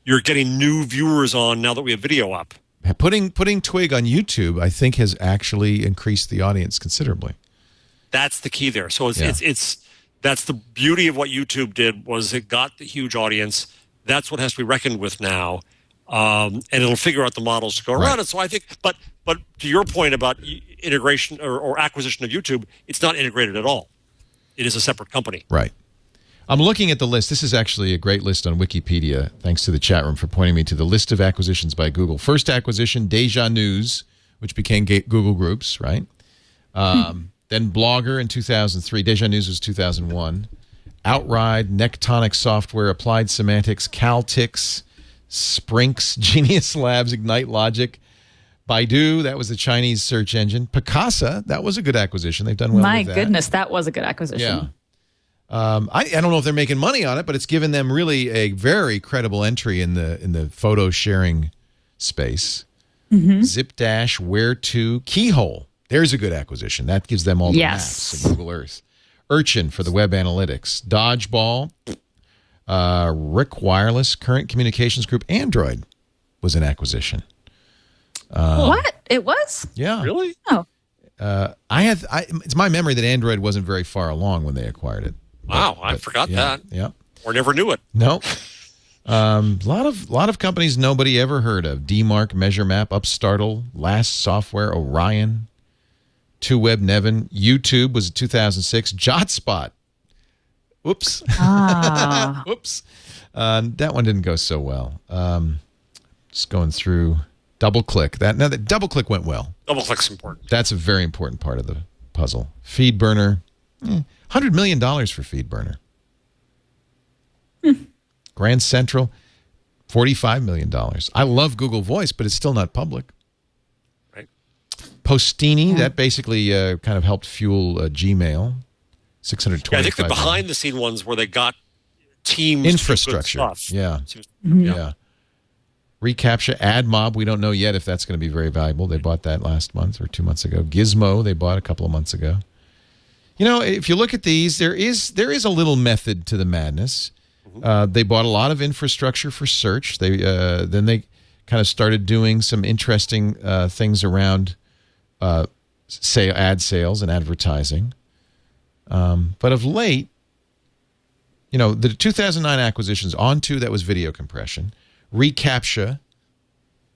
Speaker 4: you're getting new viewers on now that we have video up.
Speaker 1: Putting Twig on YouTube, I think, has actually increased the audience considerably.
Speaker 4: That's the key there. So that's the beauty of what YouTube did, was it got the huge audience. That's what has to be reckoned with now. And it'll figure out the models to go around it. So I think, but to your point about integration or acquisition of YouTube, it's not integrated at all. It is a separate company.
Speaker 1: Right. I'm looking at the list. This is actually a great list on Wikipedia. Thanks to the chat room for pointing me to the list of acquisitions by Google. First acquisition, Deja News, which became Google Groups, right? Then Blogger in 2003. Deja News was 2001. Outride, Nectonic Software, Applied Semantics, Caltix, Sprinx, Genius Labs, Ignite Logic, Baidu, that was the Chinese search engine. Picasa, that was a good acquisition. They've done well with that.
Speaker 5: My goodness, that was a good acquisition.
Speaker 1: Yeah. I don't know if they're making money on it, but it's given them really a very credible entry in the photo sharing space. ZipDash, Where2, Keyhole. There's a good acquisition. That gives them all the maps of Google Earth. Urchin for the web analytics. Dodgeball, Rick Wireless, Current Communications Group, Android was an acquisition.
Speaker 5: What? It was?
Speaker 1: Yeah.
Speaker 4: Really?
Speaker 5: Oh.
Speaker 1: It's my memory that Android wasn't very far along when they acquired it.
Speaker 4: Wow, I forgot that.
Speaker 1: Yeah.
Speaker 4: Or never knew it.
Speaker 1: No. A lot of companies nobody ever heard of. DMark, MeasureMap, Upstartle, Last Software, Orion, 2Web, Nevin. YouTube was 2006. JotSpot. Whoops. Whoops. That one didn't go so well. Just going through DoubleClick. That DoubleClick went well.
Speaker 4: DoubleClick's important.
Speaker 1: That's a very important part of the puzzle. FeedBurner. $100 million for FeedBurner. Grand Central, $45 million. I love Google Voice, but it's still not public.
Speaker 4: Right.
Speaker 1: Postini, that basically kind of helped fuel Gmail. $625
Speaker 4: I think the behind-the-scene ones where they got teams
Speaker 1: infrastructure.
Speaker 4: To stuff.
Speaker 1: Yeah. Yeah. Recaptcha, AdMob, we don't know yet if that's going to be very valuable. They bought that last month or 2 months ago. Gizmo, they bought a couple of months ago. If you look at these, there is a little method to the madness. They bought a lot of infrastructure for search. Then they kind of started doing some interesting things around, say, ad sales and advertising. But of late, the 2009 acquisitions, Onto, that was video compression. Recaptcha,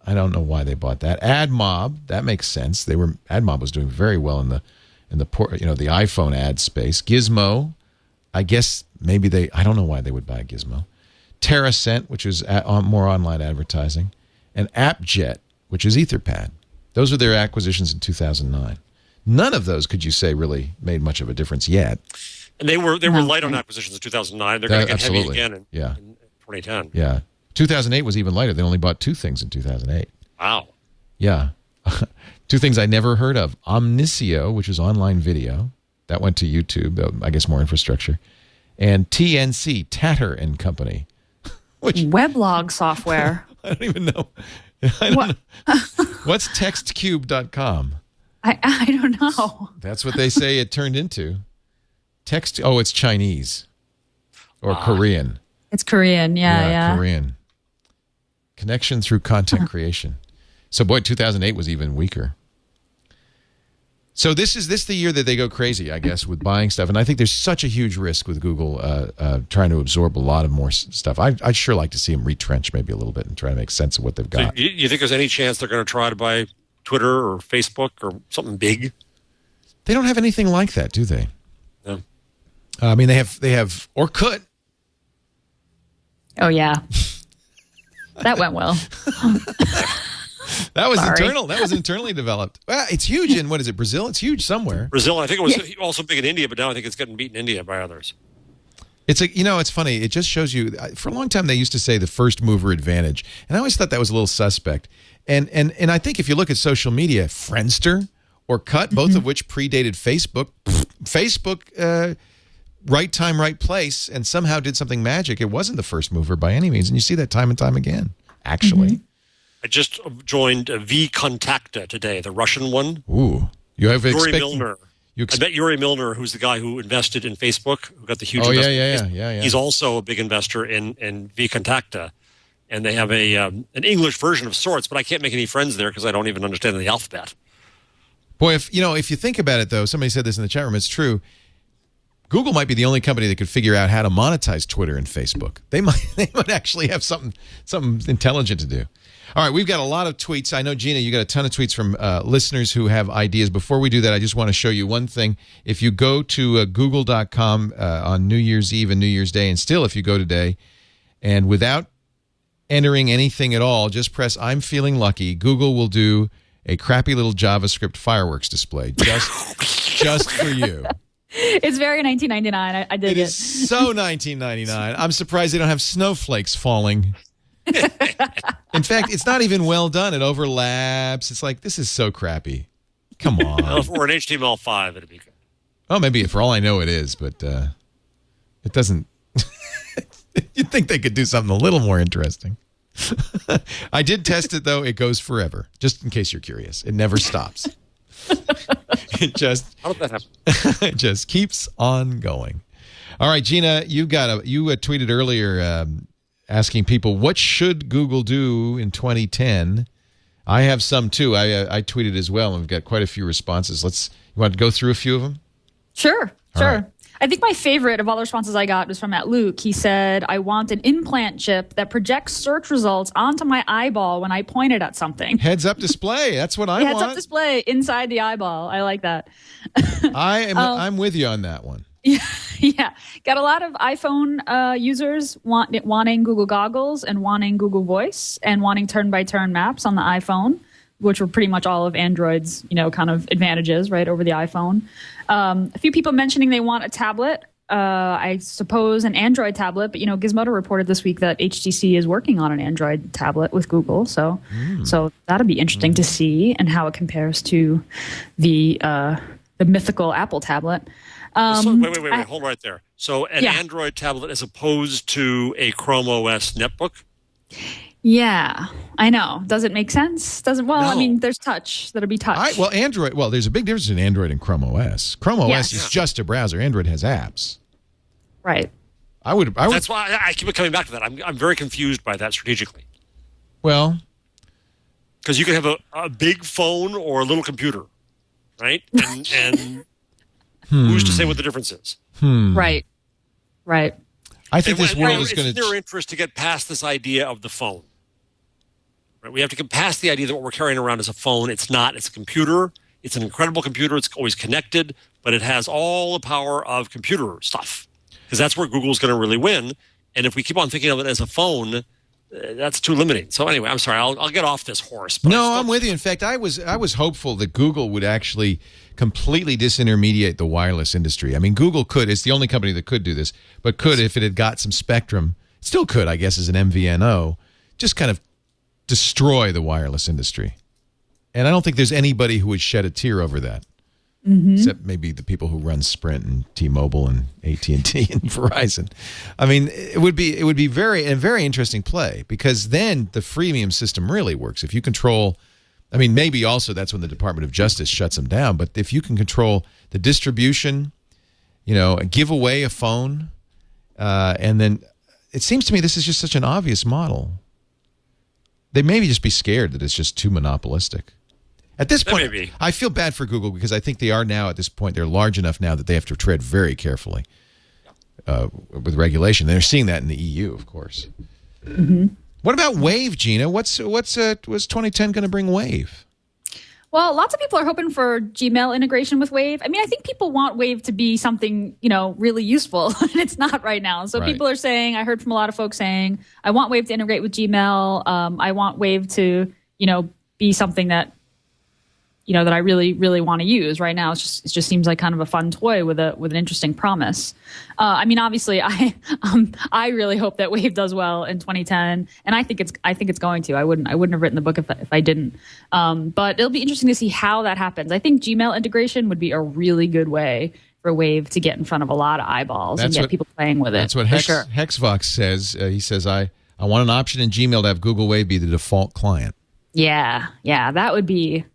Speaker 1: I don't know why they bought that. AdMob, that makes sense. AdMob was doing very well in the the iPhone ad space. Gizmo, I guess maybe I don't know why they would buy Gizmo. TerraCent, which is more online advertising, and AppJet, which is Etherpad. Those are their acquisitions in 2009. None of those, could you say, really made much of a difference yet.
Speaker 4: And they were light on acquisitions in 2009. They're going to get heavy again in 2010.
Speaker 1: Yeah. 2008 was even lighter. They only bought two things in 2008.
Speaker 4: Wow.
Speaker 1: Yeah. Two things I never heard of. Omnisio, which is online video. That went to YouTube, I guess more infrastructure. And TNC, Tatter and Company.
Speaker 5: Weblog software.
Speaker 1: I don't even know. What's textcube.com?
Speaker 5: I don't know.
Speaker 1: That's what they say it turned into. It's Chinese or Korean.
Speaker 5: It's Korean, yeah.
Speaker 1: Korean. Connection through content creation. So, 2008 was even weaker. So this the year that they go crazy, I guess, with buying stuff. And I think there's such a huge risk with Google trying to absorb a lot of more stuff. I'd sure like to see them retrench maybe a little bit and try to make sense of what they've got.
Speaker 4: So you think there's any chance they're going to try to buy Twitter or Facebook or something big?
Speaker 1: They don't have anything like that, do they?
Speaker 4: No.
Speaker 1: I mean, they have Orkut.
Speaker 5: Oh, yeah. That went well.
Speaker 1: That was
Speaker 5: Sorry.
Speaker 1: internal. That was internally developed. Well, it's huge in, what is it, Brazil? It's huge somewhere.
Speaker 4: Brazil, I think it was also big in India, but now I think it's getting beaten in India by others.
Speaker 1: It's funny. It just shows you, for a long time they used to say the first mover advantage. And I always thought that was a little suspect. And I think if you look at social media, Friendster or Cut, both of which predated Facebook, Facebook, right time, right place, and somehow did something magic. It wasn't the first mover by any means. And you see that time and time again, actually.
Speaker 4: I just joined vKontakte today, the Russian one.
Speaker 1: Ooh. You have
Speaker 4: Yuri Milner. I bet Yuri Milner, who's the guy who invested in Facebook, who got the huge investment.
Speaker 1: Yeah.
Speaker 4: He's also a big investor in vKontakte. And they have an English version of sorts, but I can't make any friends there because I don't even understand the alphabet.
Speaker 1: Boy, if you think about it, though, somebody said this in the chat room, it's true. Google might be the only company that could figure out how to monetize Twitter and Facebook. They might actually have something intelligent to do. All right, we've got a lot of tweets. I know, Gina, you got a ton of tweets from listeners who have ideas. Before we do that, I just want to show you one thing. If you go to google.com on New Year's Eve and New Year's Day, and still if you go today, and without entering anything at all, just press I'm feeling lucky, Google will do a crappy little JavaScript fireworks display just for you.
Speaker 5: It's very 1999. I dig it.
Speaker 1: It is so 1999. I'm surprised they don't have snowflakes falling. In fact, it's not even well done. It overlaps. It's like, this is so crappy. Come on.
Speaker 4: Well, if it were an HTML5, it'd be good.
Speaker 1: Oh, maybe for all I know it is, but it doesn't. You'd think they could do something a little more interesting. I did test it, though. It goes forever, just in case you're curious. It never stops. It just,
Speaker 4: how did that happen?
Speaker 1: It just keeps on going. All right, Gina, you tweeted earlier asking people, what should Google do in 2010? I have some, too. I tweeted as well, and we've got quite a few responses. You want to go through a few of them?
Speaker 5: Sure.
Speaker 1: Right.
Speaker 5: I think my favorite of all the responses I got was from Luke. He said, I want an implant chip that projects search results onto my eyeball when I point it at something.
Speaker 1: Heads-up display. That's what I want.
Speaker 5: Heads-up display inside the eyeball. I like that.
Speaker 1: I'm with you on that one.
Speaker 5: Yeah. Got a lot of iPhone users wanting Google Goggles and wanting Google Voice and wanting turn-by-turn maps on the iPhone, which were pretty much all of Android's, kind of advantages, right, over the iPhone. A few people mentioning they want a tablet. I suppose an Android tablet, but Gizmodo reported this week that HTC is working on an Android tablet with Google, so that'll be interesting to see and how it compares to the mythical Apple tablet.
Speaker 4: Wait, hold right there. So an Android tablet as opposed to a Chrome OS netbook?
Speaker 5: Yeah, I know. Does it make sense? Doesn't. Well,
Speaker 4: No.
Speaker 5: I mean, there's touch. That'll be touch.
Speaker 1: Android. Well, there's a big difference in Android and Chrome OS. Chrome OS is just a browser. Android has apps.
Speaker 5: Right.
Speaker 1: I would.
Speaker 4: That's why I keep coming back to that. I'm very confused by that strategically.
Speaker 1: Well,
Speaker 4: because you can have a big phone or a little computer, right? And who's to say what the difference is?
Speaker 5: Right.
Speaker 1: I think this world is going
Speaker 4: It's in their interest to get past this idea of the phone. Right? We have to get past the idea that what we're carrying around is a phone. It's not. It's a computer. It's an incredible computer. It's always connected, but it has all the power of computer stuff. Because that's where Google's going to really win. And if we keep on thinking of it as a phone, that's too limiting. So anyway, I'm sorry. I'll get off this horse.
Speaker 1: No, I'm with you. In fact, I was hopeful that Google would actually completely disintermediate the wireless industry. I mean, Google could. It's the only company that could do this, but could if it had got some spectrum. Still could, I guess, as an MVNO, just kind of destroy the wireless industry. And I don't think there's anybody who would shed a tear over that. Except maybe the people who run Sprint and T-Mobile and AT&T and Verizon. I mean, it would be a very interesting play, because then the freemium system really works. If you control, I mean, maybe also that's when the Department of Justice shuts them down. But if you can control the distribution, give away a phone, and then it seems to me this is just such an obvious model. They maybe just be scared that it's just too monopolistic. At this point, I feel bad for Google, because I think they are now, at this point, they're large enough now that they have to tread very carefully with regulation. They're seeing that in the EU, of course. What about Wave, Gina? Was 2010 going to bring Wave?
Speaker 5: Well, lots of people are hoping for Gmail integration with Wave. I mean, I think people want Wave to be something, really useful, and it's not right now. So people are saying, I heard from a lot of folks saying, I want Wave to integrate with Gmail. I want Wave to, be something that, that I really, really want to use. Right now, it just seems like kind of a fun toy with an interesting promise. I mean, obviously, I really hope that Wave does well in 2010, and I think it's going to. I wouldn't have written the book if I didn't. But it'll be interesting to see how that happens. I think Gmail integration would be a really good way for Wave to get in front of a lot of eyeballs and get people playing with it.
Speaker 1: That's what Hexvox says. He says, I want an option in Gmail to have Google Wave be the default client.
Speaker 5: Yeah, that would be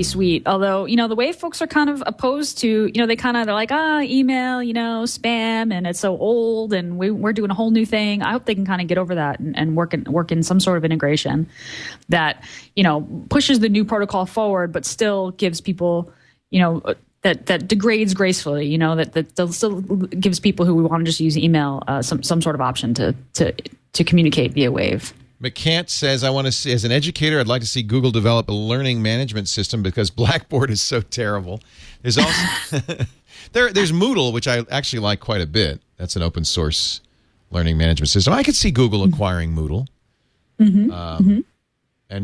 Speaker 5: sweet. Although, the Wave folks are kind of opposed to, they're like, email, spam, and it's so old, and we're doing a whole new thing. I hope they can kind of get over that and work in some sort of integration that, pushes the new protocol forward, but still gives people, that degrades gracefully, that still gives people who want to just use email some sort of option to communicate via Wave.
Speaker 1: McCant says, I want to see, as an educator, I'd like to see Google develop a learning management system because Blackboard is so terrible. There's also there's Moodle, which I actually like quite a bit. That's an open source learning management system. I could see Google acquiring Moodle and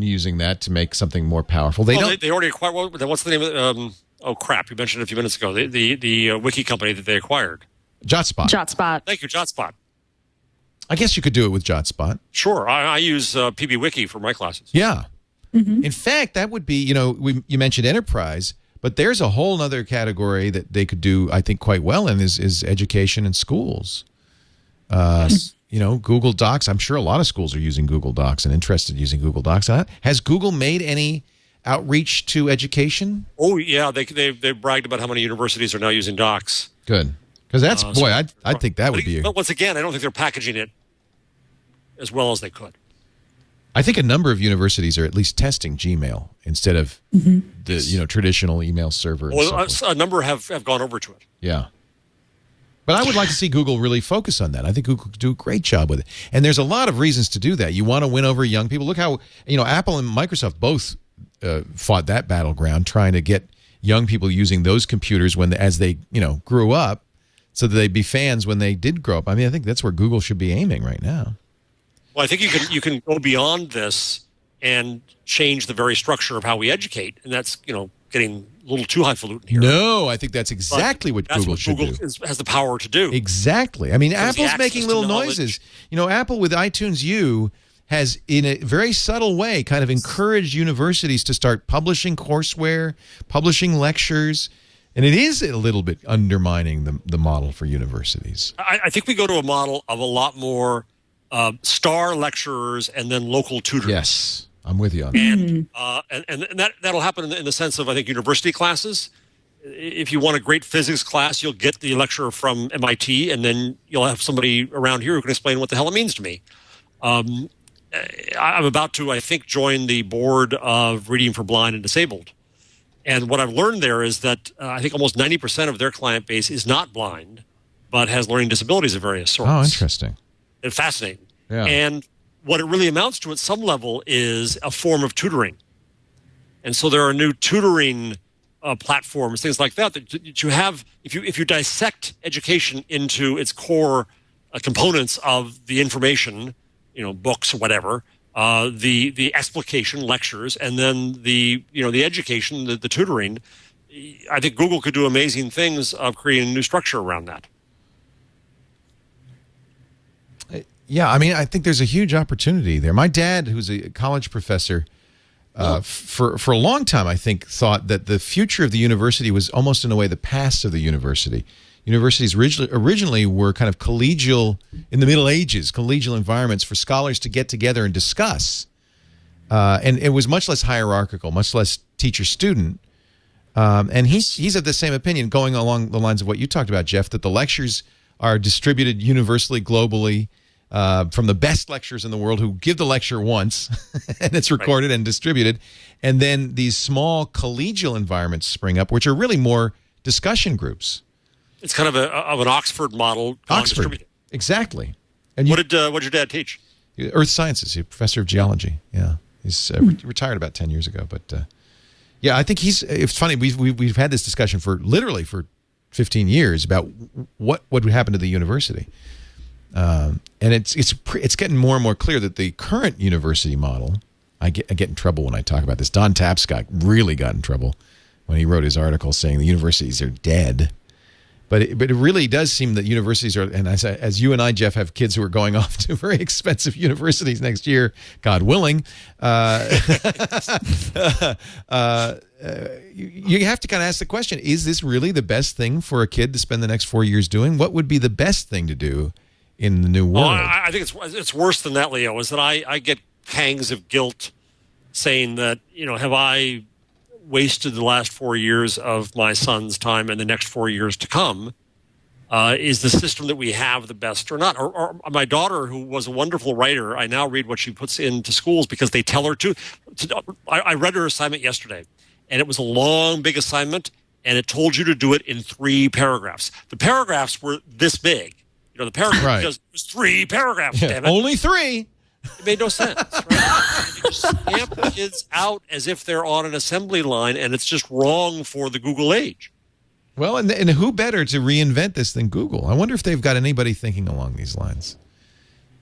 Speaker 1: using that to make something more powerful. They
Speaker 4: already acquired. What's the name of it? Oh crap! You mentioned it a few minutes ago. The wiki company that they acquired.
Speaker 1: JotSpot.
Speaker 4: Thank you, JotSpot.
Speaker 1: I guess you could do it with JotSpot.
Speaker 4: Sure. I use PBWiki for my classes.
Speaker 1: Yeah. Mm-hmm. In fact, that would be, you mentioned enterprise, but there's a whole other category that they could do, I think, quite well in is education and schools. Google Docs. I'm sure a lot of schools are using Google Docs and interested in using Google Docs. Has Google made any outreach to education?
Speaker 4: Oh, yeah. They bragged about how many universities are now using Docs.
Speaker 1: Good. Because that's, I think that would be.
Speaker 4: But once again, I don't think they're packaging it as well as they could.
Speaker 1: I think a number of universities are at least testing Gmail instead of the traditional email server.
Speaker 4: Well, a number have gone over to it.
Speaker 1: Yeah. But I would like to see Google really focus on that. I think Google could do a great job with it. And there's a lot of reasons to do that. You want to win over young people. Look how, Apple and Microsoft both fought that battleground, trying to get young people using those computers as they, grew up, so that they'd be fans when they did grow up. I mean, I think that's where Google should be aiming right now.
Speaker 4: Well, I think you can go beyond this and change the very structure of how we educate, and that's getting a little too highfalutin here.
Speaker 1: No, I think that's exactly what Google should do.
Speaker 4: Has the power to do.
Speaker 1: Exactly. I mean, Apple's making little noises. Apple with iTunes U has, in a very subtle way, kind of encouraged universities to start publishing courseware, publishing lectures. And it is a little bit undermining the model for universities.
Speaker 4: I think we go to a model of a lot more star lecturers and then local tutors.
Speaker 1: Yes, I'm with you on that.
Speaker 4: And that'll happen in the sense of, I think, university classes. If you want a great physics class, you'll get the lecturer from MIT, and then you'll have somebody around here who can explain what the hell it means to me. I'm about to, I think, join the board of Reading for Blind and Disabled. And what I've learned there is that I think almost 90% of their client base is not blind, but has learning disabilities of various sorts.
Speaker 1: Oh, interesting.
Speaker 4: And fascinating.
Speaker 1: Yeah.
Speaker 4: And what it really amounts to at some level is a form of tutoring. And so there are new tutoring platforms, things like that you have. If you dissect education into its core components of the information, books or whatever, the explication, lectures, and then the education, the tutoring, I think Google could do amazing things of creating a new structure around that.
Speaker 1: Yeah, I mean, I think there's a huge opportunity there. My dad, who's a college professor, for a long time, I think, thought that the future of the university was almost in a way the past of the university. Universities originally were kind of collegial, in the Middle Ages, collegial environments for scholars to get together and discuss. And it was much less hierarchical, much less teacher-student. And he's of the same opinion, going along the lines of what you talked about, Jeff, that the lectures are distributed universally, globally, from the best lecturers in the world who give the lecture once, and it's recorded and distributed. And then these small collegial environments spring up, which are really more discussion groups.
Speaker 4: It's kind of an Oxford model.
Speaker 1: Oxford, exactly. And
Speaker 4: what did your dad teach?
Speaker 1: Earth sciences. He's a professor of geology. Yeah, he's retired about 10 years ago. But yeah, I think it's funny. We've had this discussion for 15 years about what would happen to the university, and it's getting more and more clear that the current university model I get in trouble when I talk about this. Don Tapscott really got in trouble when he wrote his article saying the universities are dead. But it really does seem that universities are, and as you and I, Jeff, have kids who are going off to very expensive universities next year, God willing, you have to kind of ask the question, is this really the best thing for a kid to spend the next 4 years doing? What would be the best thing to do in the new world?
Speaker 4: I think it's worse than that, Leo, is that I get pangs of guilt saying that, have I wasted the last 4 years of my son's time and the next 4 years to come? Is the system that we have the best or not? Or my daughter, who was a wonderful writer, I now read what she puts into schools because they tell her to. I read her assignment yesterday, and it was a long, big assignment, and it told you to do it in 3 paragraphs. The paragraphs were this big. The paragraph was 3 paragraphs, damn it.
Speaker 1: Only 3.
Speaker 4: It made no sense. Right? You just stamp kids out as if they're on an assembly line, and it's just wrong for the Google age.
Speaker 1: Well, and who better to reinvent this than Google? I wonder if they've got anybody thinking along these lines.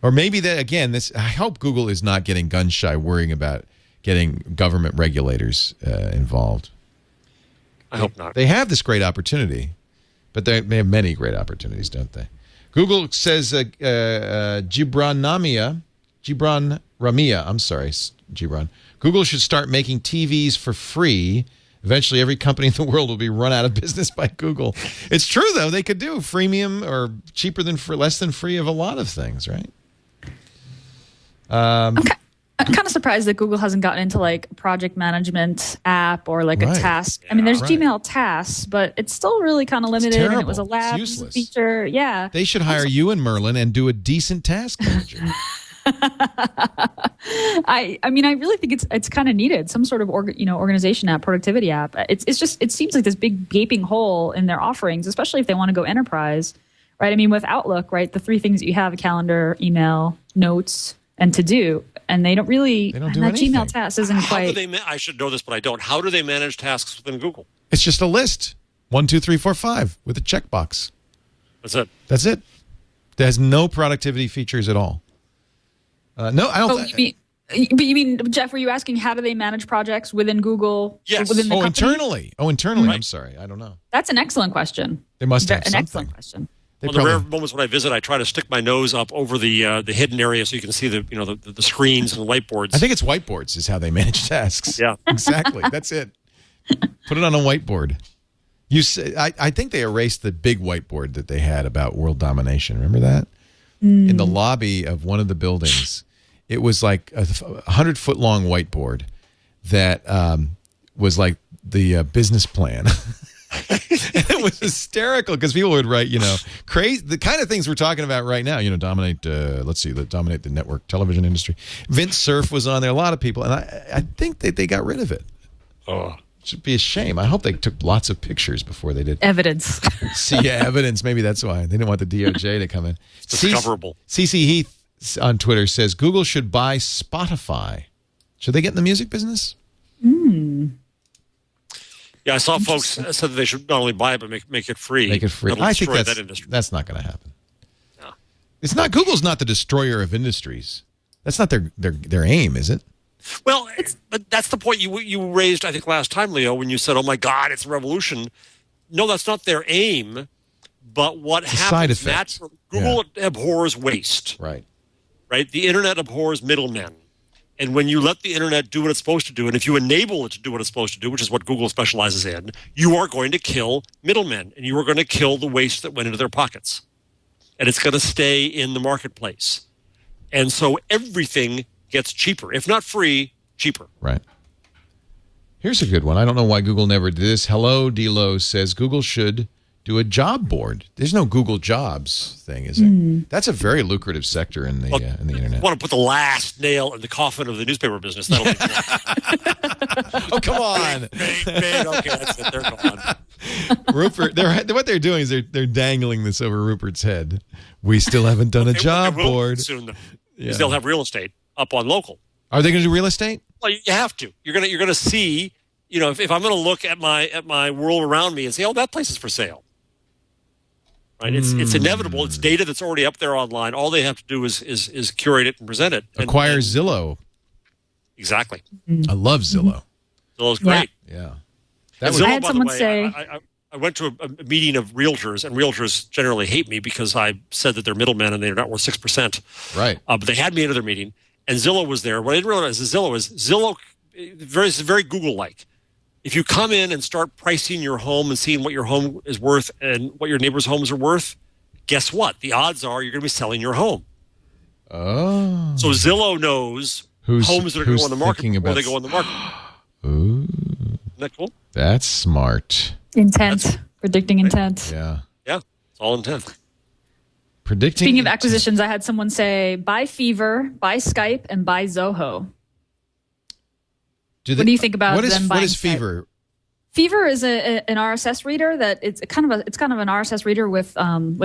Speaker 1: Or maybe that, again, I hope Google is not getting gun shy, worrying about getting government regulators involved.
Speaker 4: I hope not.
Speaker 1: They have this great opportunity, but they have many great opportunities, don't they? Google says Gibran Ramia, I'm sorry, Gibran. Google should start making TVs for free. Eventually, every company in the world will be run out of business by Google. It's true, though. They could do freemium or cheaper than less than free of a lot of things, right?
Speaker 5: I'm kind of surprised that Google hasn't gotten into like a project management app or like a task. I mean, there's Gmail tasks, but it's still really kind of limited. And it was a labs feature. Yeah.
Speaker 1: They should hire you and Merlin and do a decent task manager.
Speaker 5: I mean, I really think it's kind of needed. Some sort of organization app, productivity app. It seems like this big gaping hole in their offerings, especially if they want to go enterprise, right? I mean, with Outlook, right, the 3 things that you have: calendar, email, notes, and to do, and they don't do that anything. Gmail task isn't quite.
Speaker 4: I should know this, but I don't. How do they manage tasks within Google?
Speaker 1: It's just a list: 1, 2, 3, 4, 5 with a checkbox.
Speaker 4: That's it.
Speaker 1: It has no productivity features at all. No, I don't.
Speaker 5: You mean, Jeff? Were you asking how do they manage projects within Google?
Speaker 4: Yes.
Speaker 5: Within the company?
Speaker 1: Internally. Right. I'm sorry, I don't know.
Speaker 5: That's an excellent question.
Speaker 1: They must have
Speaker 5: an
Speaker 1: something.
Speaker 5: Excellent question.
Speaker 4: On the rare moments when I visit, I try to stick my nose up over the hidden area so you can see the screens and the whiteboards.
Speaker 1: I think it's whiteboards is how they manage tasks.
Speaker 4: Yeah,
Speaker 1: exactly. That's it. Put it on a whiteboard. I think they erased the big whiteboard that they had about world domination. Remember that? In the lobby of one of the buildings. It was like a 100-foot long whiteboard that was like the business plan. It was hysterical because people would write, crazy, the kind of things we're talking about right now, dominate the network television industry. Vince Cerf was on there, a lot of people, and I think that they got rid of it. Oh. It should be a shame. I hope they took lots of pictures before they did.
Speaker 5: Evidence.
Speaker 1: Evidence. Maybe that's why. They didn't want the DOJ to come in.
Speaker 4: It's discoverable.
Speaker 1: CC Heath on Twitter says Google should buy Spotify. Should they get in the music business?
Speaker 4: Yeah, I saw folks said that they should not only buy it but make it free.
Speaker 1: Make it free. I think
Speaker 4: that industry.
Speaker 1: That's not going to happen.
Speaker 4: No.
Speaker 1: It's not. Google's not the destroyer of industries. That's not their aim, is it?
Speaker 4: Well, but that's the point you raised, I think, last time, Leo, when you said, "Oh my God, it's a revolution." No, that's not their aim. But what happens?
Speaker 1: Side effect.
Speaker 4: Google abhors waste.
Speaker 1: Right.
Speaker 4: Right? The internet abhors middlemen. And when you let the internet do what it's supposed to do, and if you enable it to do what it's supposed to do, which is what Google specializes in, you are going to kill middlemen, and you are going to kill the waste that went into their pockets. And it's going to stay in the marketplace. And so everything gets cheaper. If not free, cheaper.
Speaker 1: Right. Here's a good one. I don't know why Google never did this. Hello, D-Lo says Google should do a job board. There's no Google Jobs thing, is there? That's a very lucrative sector in the internet.
Speaker 4: I want to put the last nail in the coffin of the newspaper business. That'll be cool.
Speaker 1: Oh, come on.
Speaker 4: Okay, that's it. They're gone.
Speaker 1: Rupert, what they're doing is they're dangling this over Rupert's head. We still haven't done a job board.
Speaker 4: Soon, though, because they'll have real estate up on local.
Speaker 1: Are they going to do real estate?
Speaker 4: Well, you have to. You're gonna see. If I'm going to look at my world around me and say, "Oh, that place is for sale." Right? It's inevitable. It's data that's already up there online. All they have to do is curate it and present it.
Speaker 1: Acquire Zillow.
Speaker 4: Exactly.
Speaker 1: I love Zillow.
Speaker 4: Zillow's great.
Speaker 1: Yeah.
Speaker 4: And
Speaker 1: was-
Speaker 4: Zillow,
Speaker 5: I had
Speaker 4: by the
Speaker 5: someone
Speaker 4: way,
Speaker 5: say-
Speaker 4: I went to a meeting of realtors, and realtors generally hate me because I said that they're middlemen and they're not worth 6%.
Speaker 1: Right.
Speaker 4: But they had me into their meeting, and Zillow was there. What I didn't realize is Zillow very Google-like. If you come in and start pricing your home and seeing what your home is worth and what your neighbors' homes are worth, guess what? The odds are you're going to be selling your home.
Speaker 1: Oh.
Speaker 4: So Zillow knows homes that are going to go on the market before they go on the market.
Speaker 1: Ooh.
Speaker 4: Isn't that cool?
Speaker 1: That's smart.
Speaker 5: Intent. Predicting intent.
Speaker 1: Yeah.
Speaker 4: Yeah, it's all intent.
Speaker 1: Predicting.
Speaker 5: Speaking of acquisitions, I had someone say, buy Fever, buy Skype, and buy Zoho. What do you think about
Speaker 1: what is,
Speaker 5: them
Speaker 1: What
Speaker 5: buying
Speaker 1: is
Speaker 5: Skype?
Speaker 1: Fever?
Speaker 5: Fever is an RSS reader that it's kind of an RSS reader with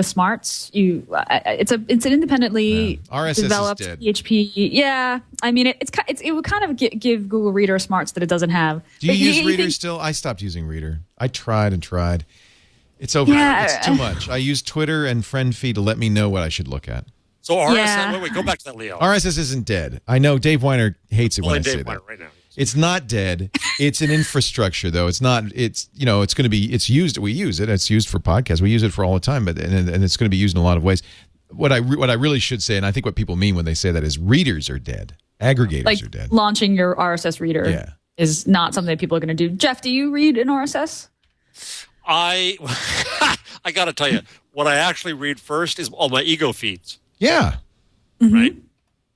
Speaker 5: smarts. It's an independently
Speaker 1: RSS is
Speaker 5: developed
Speaker 1: dead.
Speaker 5: PHP. Yeah, I mean it would kind of give Google Reader smarts that it doesn't have.
Speaker 1: Do you
Speaker 5: But
Speaker 1: use Reader
Speaker 5: think-
Speaker 1: still? I stopped using Reader. I tried and tried. It's over.
Speaker 5: Yeah.
Speaker 1: It's too much. I use Twitter and Friend Feed to let me know what I should look at.
Speaker 4: So RSS,
Speaker 5: Yeah.
Speaker 4: wait, go back to that, Leo.
Speaker 1: RSS isn't dead. I know Dave Weiner hates it when I
Speaker 4: Only
Speaker 1: say
Speaker 4: Dave
Speaker 1: that.
Speaker 4: Weiner right now.
Speaker 1: It's not dead. It's an infrastructure, though. It's not. It's it's going to be. It's used. We use it. It's used for podcasts. We use it for all the time. But and it's going to be used in a lot of ways. What I really should say, and I think what people mean when they say that, is readers are dead. Aggregators
Speaker 5: like
Speaker 1: are dead.
Speaker 5: launching your RSS reader
Speaker 1: Yeah.
Speaker 5: is not something that people are going to do. Jeff, do you read an RSS?
Speaker 4: I got to tell you, what I actually read first is all my ego feeds,
Speaker 1: Yeah.
Speaker 4: right?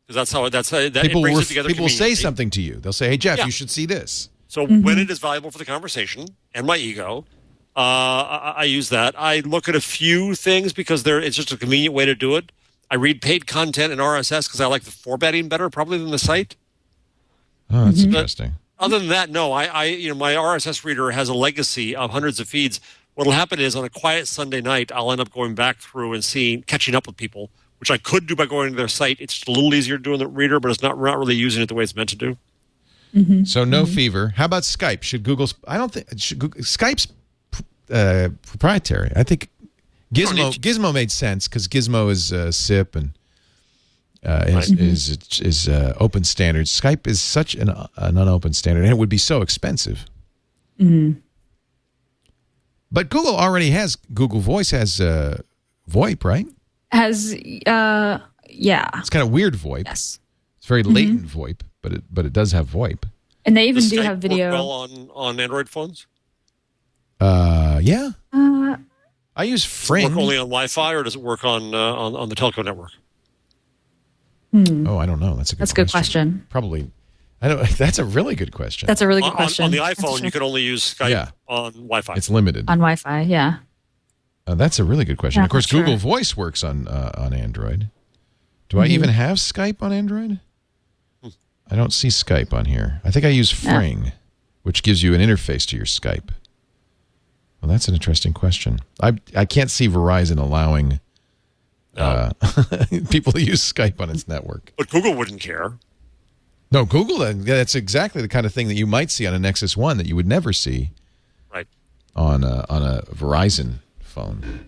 Speaker 4: Because that
Speaker 1: People
Speaker 4: it brings
Speaker 1: will
Speaker 4: it together.
Speaker 1: people will say
Speaker 4: conveniently.
Speaker 1: something to you. They'll say, "Hey, Jeff,
Speaker 4: Yeah.
Speaker 1: you should see this."
Speaker 4: So when it is valuable for the conversation and my ego, I use that. I look at a few things because it's just a convenient way to do it. I read paid content in RSS because I like the formatting better probably than the site.
Speaker 1: Oh, that's interesting.
Speaker 4: Other than that, no. My RSS reader has a legacy of hundreds of feeds. What'll happen is on a quiet Sunday night, I'll end up going back through and catching up with people, which I could do by going to their site. It's just a little easier doing the reader, but we're not really using it the way it's meant to do.
Speaker 1: So no Fever. How about Skype? Should Google's? I don't think Skype's proprietary. I think Gizmo made sense because Gizmo is SIP and is open standards. Skype is such an unopen standard, and it would be so expensive. But Google already has Google Voice has VoIP, right?
Speaker 5: Yeah.
Speaker 1: It's kind of weird VoIP.
Speaker 5: Yes.
Speaker 1: It's very latent VoIP, but it does have VoIP.
Speaker 5: And they even
Speaker 4: Does
Speaker 5: do
Speaker 4: Skype
Speaker 5: have video.
Speaker 4: work well on Android phones?
Speaker 1: Yeah. I use
Speaker 4: Does it work
Speaker 1: Fring.
Speaker 4: only on Wi-Fi, or does it work on the telco network?
Speaker 1: Oh, I don't know. That's a good
Speaker 5: question.
Speaker 1: Probably. I don't. That's a really good question.
Speaker 5: That's a really good question.
Speaker 4: On the
Speaker 5: That's
Speaker 4: iPhone,
Speaker 5: true.
Speaker 4: you can only use Skype
Speaker 1: Yeah.
Speaker 4: on Wi-Fi.
Speaker 1: It's limited.
Speaker 5: On Wi-Fi, yeah.
Speaker 1: That's a really good question.
Speaker 5: Yeah,
Speaker 1: Of course,
Speaker 5: for sure.
Speaker 1: Google Voice works on Android. Do I even have Skype on Android? I don't see Skype on here. I think I use Fring, which gives you an interface to your Skype. Well, that's an interesting question. I can't see Verizon allowing people to use Skype on its network.
Speaker 4: But Google wouldn't care.
Speaker 1: No, Google. That's exactly the kind of thing that you might see on a Nexus One that you would never see
Speaker 4: Right.
Speaker 1: on a Verizon phone.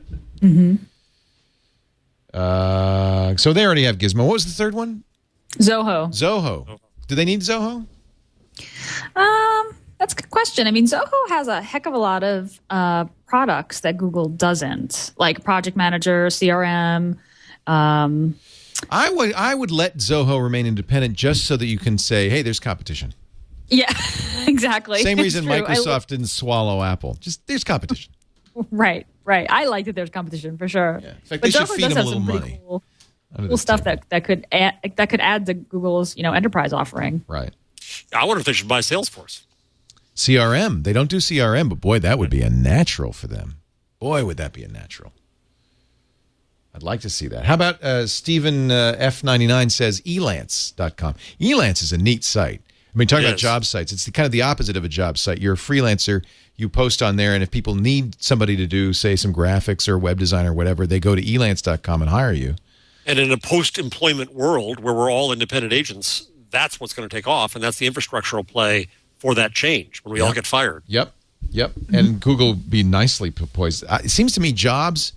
Speaker 1: So they already have Gizmo. What was the third one?
Speaker 5: Zoho.
Speaker 1: Zoho. Do they need Zoho?
Speaker 5: That's a good question. I mean, Zoho has a heck of a lot of products that Google doesn't, like Project Manager, CRM.
Speaker 1: I would let Zoho remain independent just so that you can say, hey, there's competition.
Speaker 5: Yeah, exactly.
Speaker 1: Same reason
Speaker 5: It's true.
Speaker 1: Microsoft didn't swallow Apple. Just there's competition.
Speaker 5: Right. I like that there's competition for sure.
Speaker 1: Yeah. In fact,
Speaker 5: But
Speaker 1: they should
Speaker 5: Zoho
Speaker 1: feed
Speaker 5: does
Speaker 1: them a
Speaker 5: have
Speaker 1: little
Speaker 5: some pretty
Speaker 1: money. Under
Speaker 5: cool
Speaker 1: the
Speaker 5: stuff
Speaker 1: table.
Speaker 5: that could add to Google's enterprise offering.
Speaker 1: Right.
Speaker 4: I wonder if they should buy Salesforce.
Speaker 1: CRM. They don't do CRM, but boy, that would be a natural for them. Boy, would that be a natural. I'd like to see that. How about Stephen F99 says elance.com. Elance is a neat site. I mean, talking about
Speaker 4: Yes.
Speaker 1: job sites, it's kind of the opposite of a job site. You're a freelancer, you post on there, and if people need somebody to do, say, some graphics or web design or whatever, they go to elance.com and hire you.
Speaker 4: And in a post-employment world where we're all independent agents, that's what's going to take off, and that's the infrastructural play for that change when we all get fired.
Speaker 1: Yep. And Google be nicely poised. It seems to me jobs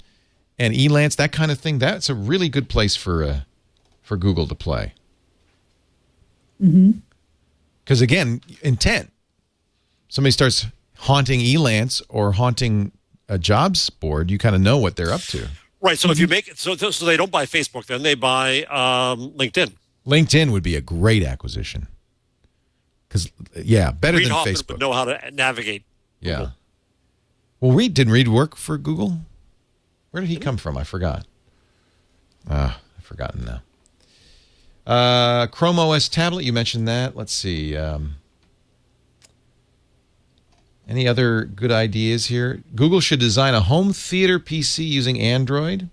Speaker 1: and Elance, that kind of thing, that's a really good place for Google to play. Because, again, intent. Somebody starts haunting Elance or haunting a jobs board, you kind of know what they're up to.
Speaker 4: Right. So if you make it, so they don't buy Facebook, then they buy LinkedIn.
Speaker 1: LinkedIn would be a great acquisition. Because, better
Speaker 4: Reed
Speaker 1: than
Speaker 4: Hoffman
Speaker 1: Facebook.
Speaker 4: would know how to navigate.
Speaker 1: Yeah.
Speaker 4: Google.
Speaker 1: Well, didn't Reed work for Google? Where did he come from? I forgot. I've forgotten now. Chrome OS tablet, you mentioned that. Let's see. Any other good ideas here? Google should design a home theater PC using Android.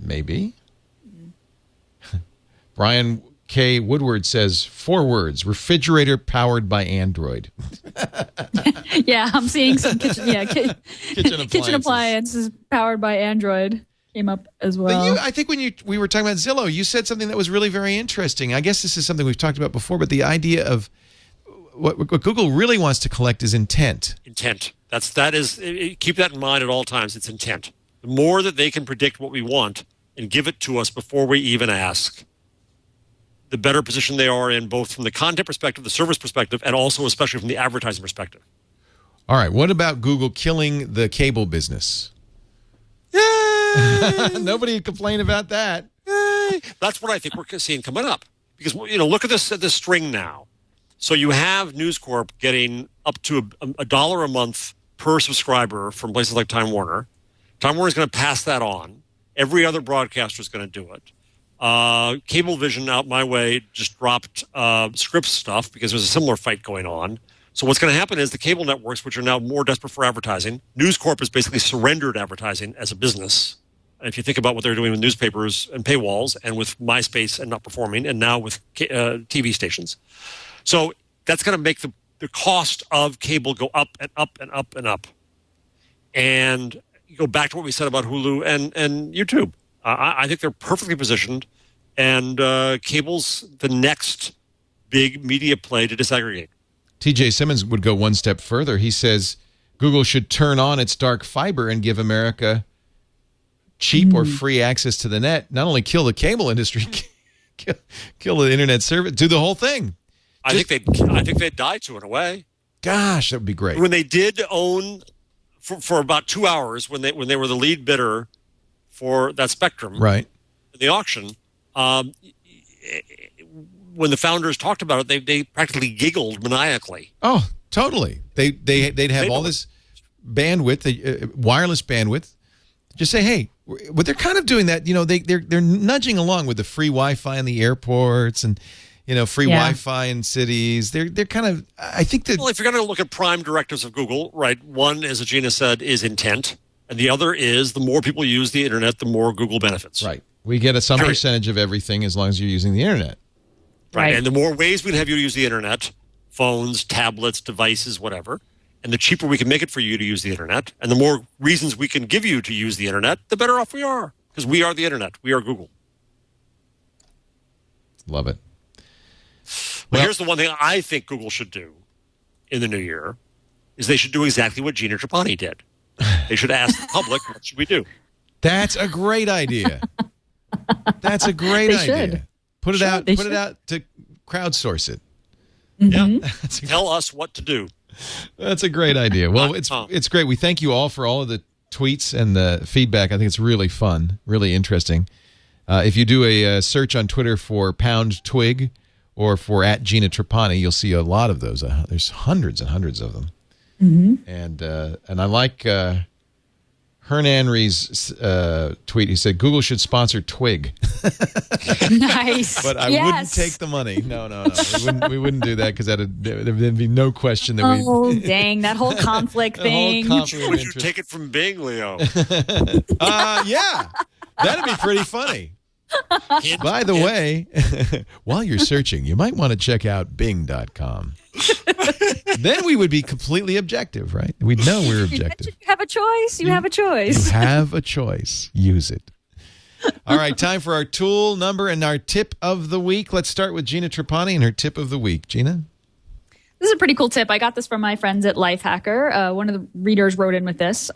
Speaker 1: Maybe. Brian K. Woodward says 4 words: refrigerator powered by Android.
Speaker 5: Yeah, I'm seeing some kitchen appliances powered by Android came up as well.
Speaker 1: I think when we were talking about Zillow, you said something that was really very interesting. I guess this is something we've talked about before, but the idea of what Google really wants to collect is intent.
Speaker 4: Intent. That is. Keep that in mind at all times. It's intent. The more that they can predict what we want and give it to us before we even ask, the better position they are in, both from the content perspective, the service perspective, and also especially from the advertising perspective.
Speaker 1: All right. What about Google killing the cable business?
Speaker 4: Yay!
Speaker 1: Nobody complained about that.
Speaker 4: Yay! That's what I think we're seeing coming up. Because, look at this string now. So you have News Corp getting up to $1 a month per subscriber from places like Time Warner. Time Warner is going to pass that on. Every other broadcaster is going to do it. Cablevision out my way just dropped Scripps stuff because there's a similar fight going on. So what's going to happen is the cable networks, which are now more desperate for advertising, News Corp has basically surrendered advertising as a business. And if you think about what they're doing with newspapers and paywalls and with MySpace and not performing, and now with TV stations. So that's going to make the cost of cable go up and up and up and up. And you go back to what we said about Hulu and YouTube. I think they're perfectly positioned, and cable's the next big media play to disaggregate.
Speaker 1: TJ Simmons would go one step further. He says Google should turn on its dark fiber and give America cheap or free access to the net. Not only kill the cable industry, kill the internet service, do the whole thing.
Speaker 4: I think they'd die to, in a way.
Speaker 1: Gosh, that would be great.
Speaker 4: When they did own for about 2 hours, when they were the lead bidder for that spectrum,
Speaker 1: right,
Speaker 4: in the auction, when the founders talked about it, they practically giggled maniacally.
Speaker 1: Oh, totally. They'd have all this bandwidth, wireless bandwidth. Just say, hey, but they're kind of doing that. They're nudging along with the free Wi-Fi in the airports and free Wi-Fi in cities. They're kind of. I think that.
Speaker 4: Well, if you're going to look at prime directives of Google, right? One, as Gina said, is intent, and the other is the more people use the internet, the more Google benefits.
Speaker 1: Right. We get some percentage of everything as long as you're using the internet.
Speaker 4: Right. And the more ways we can have you to use the internet, phones, tablets, devices, whatever, and the cheaper we can make it for you to use the internet, and the more reasons we can give you to use the internet, the better off we are. Because we are the internet. We are Google.
Speaker 1: Love it.
Speaker 4: Well, here's the one thing I think Google should do in the new year, is they should do exactly what Gina Trapani did. They should ask the public, what should we do?
Speaker 1: That's a great idea. That's a great idea.
Speaker 5: Should.
Speaker 1: Put it out to crowdsource it.
Speaker 4: Yeah. Tell us what to do.
Speaker 1: That's a great idea. Well, it's great. We thank you all for all of the tweets and the feedback. I think it's really fun, really interesting. If you do a search on Twitter for #twig or for @Gina Trapani, you'll see a lot of those. There's hundreds and hundreds of them. Mm-hmm. And I like Hernanry's tweet. He said Google should sponsor Twig.
Speaker 5: Nice.
Speaker 1: But I wouldn't take the money. No. We wouldn't do that because there'd be no question that we.
Speaker 5: Oh, dang. That whole conflict thing.
Speaker 4: Would you take it from Bing, Leo?
Speaker 1: Yeah. That'd be pretty funny. By the way, while you're searching, you might want to check out Bing.com. Then we would be completely objective, right? We'd know we're objective.
Speaker 5: You have a choice. You have a choice.
Speaker 1: You have a choice. Use it. All right, time for our tool number and our tip of the week. Let's start with Gina Trapani and her tip of the week. Gina?
Speaker 5: This is a pretty cool tip. I got this from my friends at Lifehacker. One of the readers wrote in with this.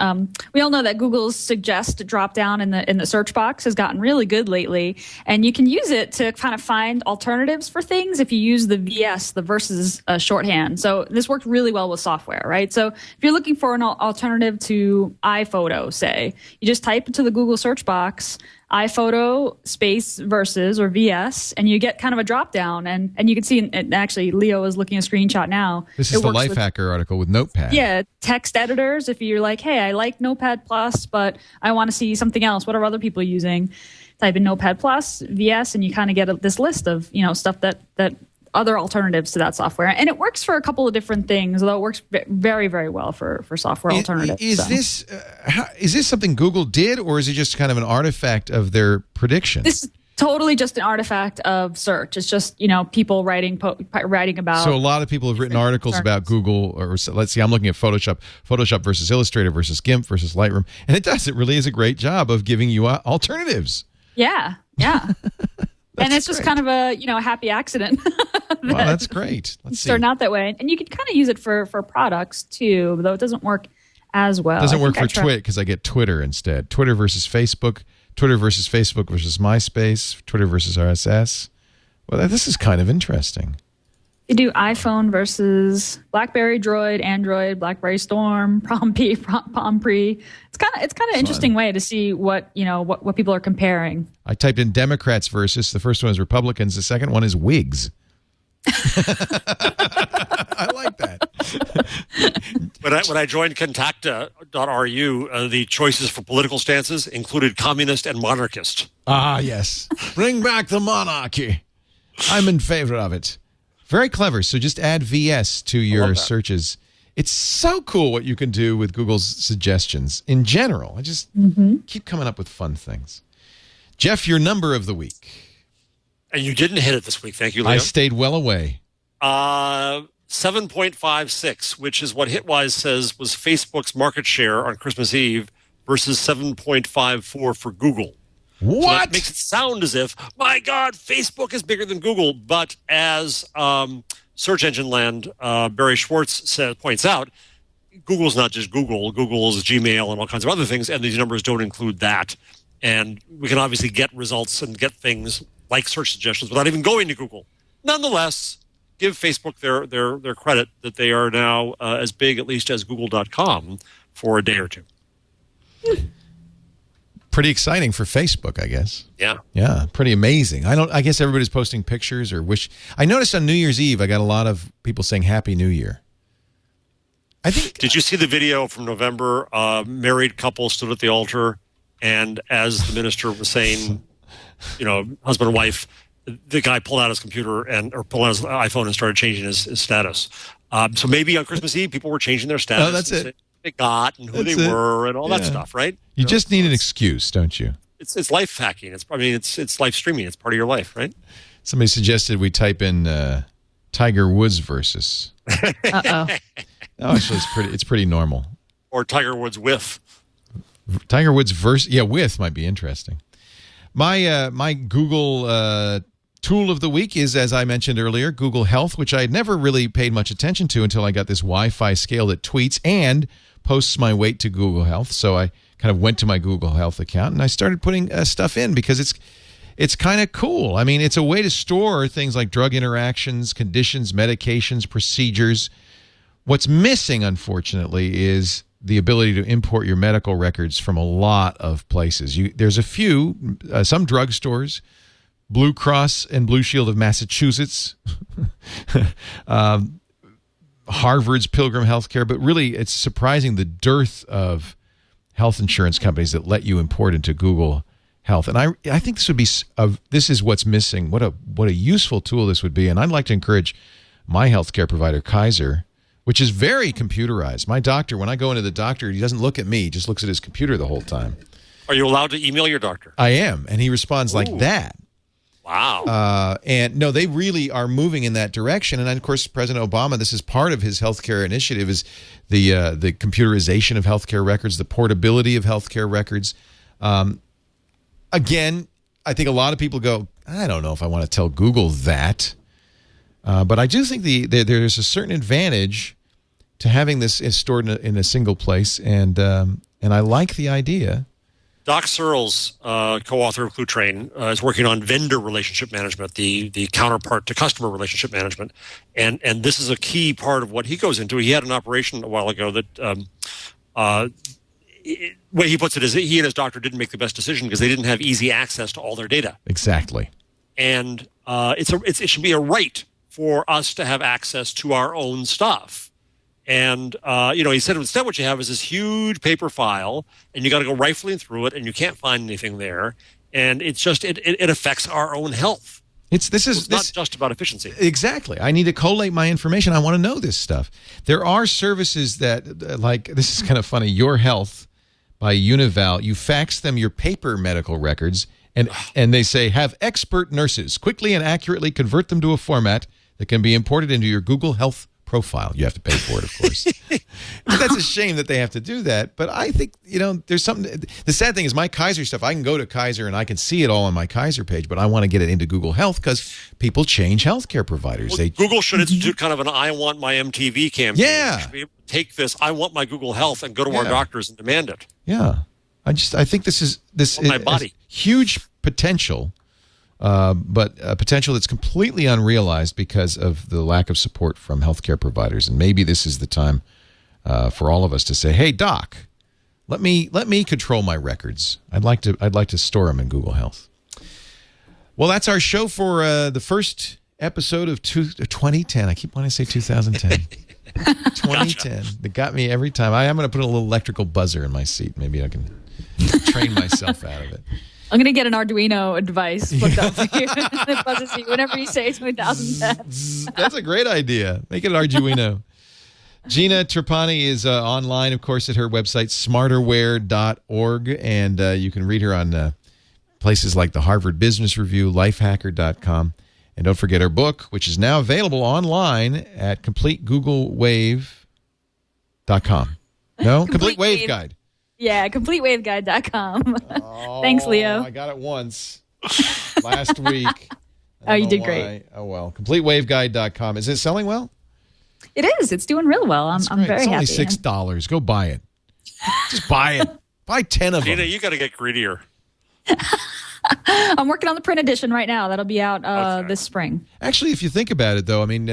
Speaker 5: We all know that Google's suggest drop down in the search box has gotten really good lately, and you can use it to kind of find alternatives for things if you use the VS, the versus shorthand. So this worked really well with software, right? So if you're looking for an alternative to iPhoto, say, you just type into the Google search box iPhoto space versus or VS, and you get kind of a drop down, and you can see, and actually Leo is looking at a screenshot now.
Speaker 1: This is the Lifehacker article with Notepad.
Speaker 5: Yeah, text editors. If you're like, hey, I like Notepad Plus, but I want to see something else. What are other people using? Type in Notepad Plus, VS, and you kind of get this list of stuff that other alternatives to that software. And it works for a couple of different things, although it works very, very well for software alternatives.
Speaker 1: Is this something Google did, or is it just kind of an artifact of their prediction?
Speaker 5: This is totally just an artifact of search. It's just, people writing about.
Speaker 1: So a lot of people have written articles about Google, or let's see, I'm looking at Photoshop versus Illustrator versus GIMP versus Lightroom. And it really is a great job of giving you alternatives.
Speaker 5: Yeah. And it's just kind of a happy accident.
Speaker 1: Wow, that's great. Let's see.
Speaker 5: Starting out that way, and you can kind of use it for products too, though it doesn't work as well.
Speaker 1: It doesn't work for Twitter because I get Twitter instead. Twitter versus Facebook. Twitter versus Facebook versus MySpace. Twitter versus RSS. Well, this is kind of interesting.
Speaker 5: You do iPhone versus BlackBerry, Droid, Android, BlackBerry Storm, Palm Pre. It's kind of an interesting way to see what people are comparing.
Speaker 1: I typed in Democrats versus. The first one is Republicans. The second one is Whigs. I like that.
Speaker 4: When I joined Contacta.ru, the choices for political stances included communist and monarchist.
Speaker 1: Ah, yes. Bring back the monarchy. I'm in favor of it. Very clever. So just add VS to your searches. It's so cool what you can do with Google's suggestions in general. I just keep coming up with fun things. Jeff, your number of the week.
Speaker 4: And you didn't hit it this week. Thank you, Leo.
Speaker 1: I stayed well away.
Speaker 4: 7.56, which is what Hitwise says was Facebook's market share on Christmas Eve versus 7.54 for Google.
Speaker 1: What?
Speaker 4: So that makes it sound as if, my God, Facebook is bigger than Google. But as Search Engine Land, Barry Schwartz points out, Google's not just Google. Google's Gmail and all kinds of other things, and these numbers don't include that. And we can obviously get results and get things like search suggestions without even going to Google. Nonetheless, give Facebook their credit that they are now as big, at least, as Google.com for a day or two.
Speaker 1: Pretty exciting for Facebook, I guess.
Speaker 4: Yeah.
Speaker 1: Yeah, pretty amazing. I guess everybody's posting pictures or wish. I noticed on New Year's Eve, I got a lot of people saying Happy New Year.
Speaker 4: Did you see the video from November? Married couple stood at the altar, and as the minister was saying, husband and wife, the guy pulled out his computer or pulled out his iPhone and started changing his status. So maybe on Christmas Eve, people were changing their status.
Speaker 1: Oh, that's it.
Speaker 4: They got and who they were and all that stuff, right?
Speaker 1: You just need an excuse, don't you?
Speaker 4: It's life hacking. It's live streaming. It's part of your life, right?
Speaker 1: Somebody suggested we type in Tiger Woods versus.
Speaker 5: Uh-oh.
Speaker 1: No, actually, it's pretty normal.
Speaker 4: Or Tiger Woods with.
Speaker 1: Tiger Woods versus with might be interesting. My Google tool of the week is, as I mentioned earlier, Google Health, which I had never really paid much attention to until I got this Wi-Fi scale that tweets and posts my weight to Google Health. So I kind of went to my Google Health account and I started putting stuff in because it's kind of cool. I mean, it's a way to store things like drug interactions, conditions, medications, procedures. What's missing, unfortunately, is the ability to import your medical records from a lot of places. There's a few, some drugstores, Blue Cross and Blue Shield of Massachusetts, Harvard's Pilgrim Healthcare, but really it's surprising the dearth of health insurance companies that let you import into Google Health. And I think this would be this is what's missing. What a useful tool this would be. And I'd like to encourage my healthcare provider, Kaiser, which is very computerized. My doctor, when I go into the doctor, he doesn't look at me, he just looks at his computer the whole time.
Speaker 4: Are you allowed to email your doctor?
Speaker 1: I am, and he responds like that.
Speaker 4: Wow.
Speaker 1: And no, they really are moving in that direction. And of course, President Obama, this is part of his healthcare initiative, is the computerization of healthcare records, the portability of healthcare records. Again, I think a lot of people go, I don't know if I want to tell Google that. But I do think there's a certain advantage to having this stored in a single place, and I like the idea.
Speaker 4: Doc Searles, co-author of Clue Train, is working on vendor relationship management, the counterpart to customer relationship management, and this is a key part of what he goes into. He had an operation a while ago that, the way he puts it is that he and his doctor didn't make the best decision because they didn't have easy access to all their data.
Speaker 1: Exactly.
Speaker 4: And it should be a right for us to have access to our own stuff. And, he said, instead what you have is this huge paper file, and you got to go rifling through it, and you can't find anything there. And it's just, it affects our own health. It's not just about efficiency.
Speaker 1: Exactly. I need to collate my information. I want to know this stuff. There are services that, like, this is kind of funny, Your Health by Unival. You fax them your paper medical records, and they say, have expert nurses quickly and accurately convert them to a format that can be imported into your Google Health profile. You have to pay for it, of course. That's a shame that they have to do that. But I think, there's something. The sad thing is my Kaiser stuff, I can go to Kaiser and I can see it all on my Kaiser page, but I want to get it into Google Health because people change healthcare providers.
Speaker 4: Well, Google should institute kind of an I want my MTV campaign.
Speaker 1: Yeah.
Speaker 4: Should be able to take this, I want my Google Health, and go to our doctors and demand it.
Speaker 1: Yeah. I think this is
Speaker 4: my body.
Speaker 1: Huge potential. But a potential that's completely unrealized because of the lack of support from healthcare providers. And maybe this is the time for all of us to say, "Hey, Doc, let me control my records. I'd like to store them in Google Health." Well, that's our show for the first episode of 2010. I keep wanting to say 2010. 2010. Gotcha. That got me every time. I'm going to put a little electrical buzzer in my seat. Maybe I can train myself out of it.
Speaker 5: I'm going to get an Arduino device hooked up to you. It buzzes you whenever you say 2010.
Speaker 1: That's a great idea. Make it Arduino. Gina Trapani is online, of course, at her website, smarterware.org. And you can read her on places like the Harvard Business Review, lifehacker.com. And don't forget her book, which is now available online at CompleteGoogleWave.com. No? Complete Wave Guide.
Speaker 5: Yeah, CompleteWaveGuide.com.
Speaker 1: Oh,
Speaker 5: thanks, Leo.
Speaker 1: I got it once last week.
Speaker 5: Oh, you did great.
Speaker 1: Oh, well. CompleteWaveGuide.com. Is it selling well?
Speaker 5: It is. It's doing real well. I'm very happy.
Speaker 1: It's only $6. Go buy it. Just buy it. Buy 10 of them.
Speaker 4: Gina, you got to get greedier.
Speaker 5: I'm working on the print edition right now. That'll be out this spring.
Speaker 1: Actually, if you think about it, though, I mean,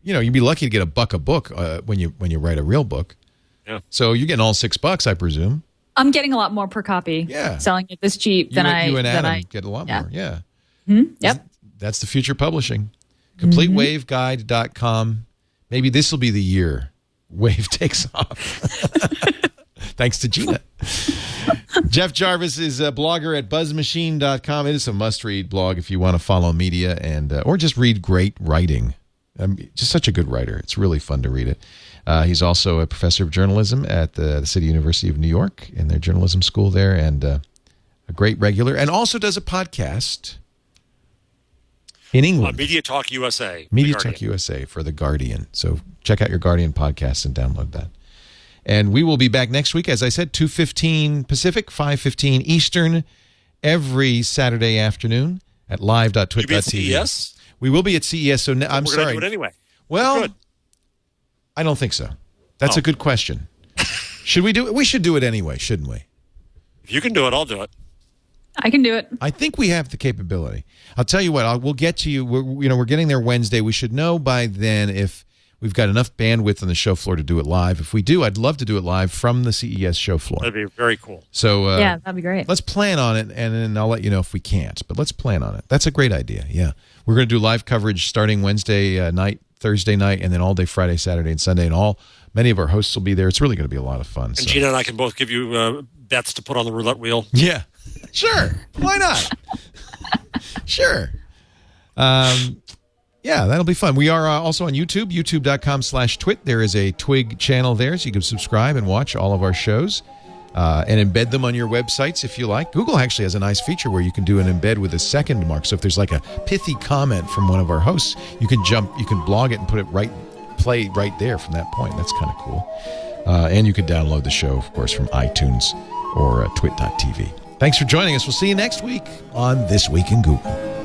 Speaker 1: you'd be lucky to get $1 a book when you write a real book.
Speaker 4: Yeah.
Speaker 1: So you're getting all $6, I presume.
Speaker 5: I'm getting a lot more per copy.
Speaker 1: Yeah.
Speaker 5: Selling it this cheap than I.
Speaker 1: You and Adam get a lot more. Yeah.
Speaker 5: Mm-hmm. Yep.
Speaker 1: That's the future publishing. CompleteWaveGuide.com. Maybe this will be the year Wave takes off. Thanks to Gina. Jeff Jarvis is a blogger at BuzzMachine.com. It is a must-read blog if you want to follow media and or just read great writing. Just such a good writer. It's really fun to read it. He's also a professor of journalism at the City University of New York in their journalism school there, and a great regular, and also does a podcast in England.
Speaker 4: Media Talk USA.
Speaker 1: Media Talk USA for The Guardian. So check out your Guardian podcast and download that. And we will be back next week, as I said, 2:15 Pacific, 5:15 Eastern, every Saturday afternoon at live.twit.tv.
Speaker 4: CES?
Speaker 1: We will be at CES, so I'm
Speaker 4: sorry. We're going to do it anyway.
Speaker 1: Well,
Speaker 4: good.
Speaker 1: I don't think so. That's a good question. Should we do it? We should do it anyway, shouldn't we?
Speaker 4: If you can do it, I'll do it.
Speaker 5: I can do it.
Speaker 1: I think we have the capability. I'll tell you what. We'll get to you. We're getting there Wednesday. We should know by then if we've got enough bandwidth on the show floor to do it live. If we do, I'd love to do it live from the CES show floor.
Speaker 4: That'd be very cool.
Speaker 1: So
Speaker 5: yeah, that'd be great.
Speaker 1: Let's plan on it, and then I'll let you know if we can't. But let's plan on it. That's a great idea. Yeah, we're going to do live coverage starting Wednesday night, Thursday night, and then all day Friday, Saturday, and Sunday, and many of our hosts will be there. It's really going to be a lot of fun.
Speaker 4: And Gina and I can both give you bets to put on the roulette wheel.
Speaker 1: Yeah, sure. Why not? Sure. Yeah, that'll be fun. We are also on YouTube, youtube.com/twit. There is a Twig channel there, so you can subscribe and watch all of our shows and embed them on your websites if you like. Google actually has a nice feature where you can do an embed with a second mark. So if there's like a pithy comment from one of our hosts, you can blog it and put it play right there from that point. That's kind of cool. And you can download the show, of course, from iTunes or twit.tv. Thanks for joining us. We'll see you next week on This Week in Google.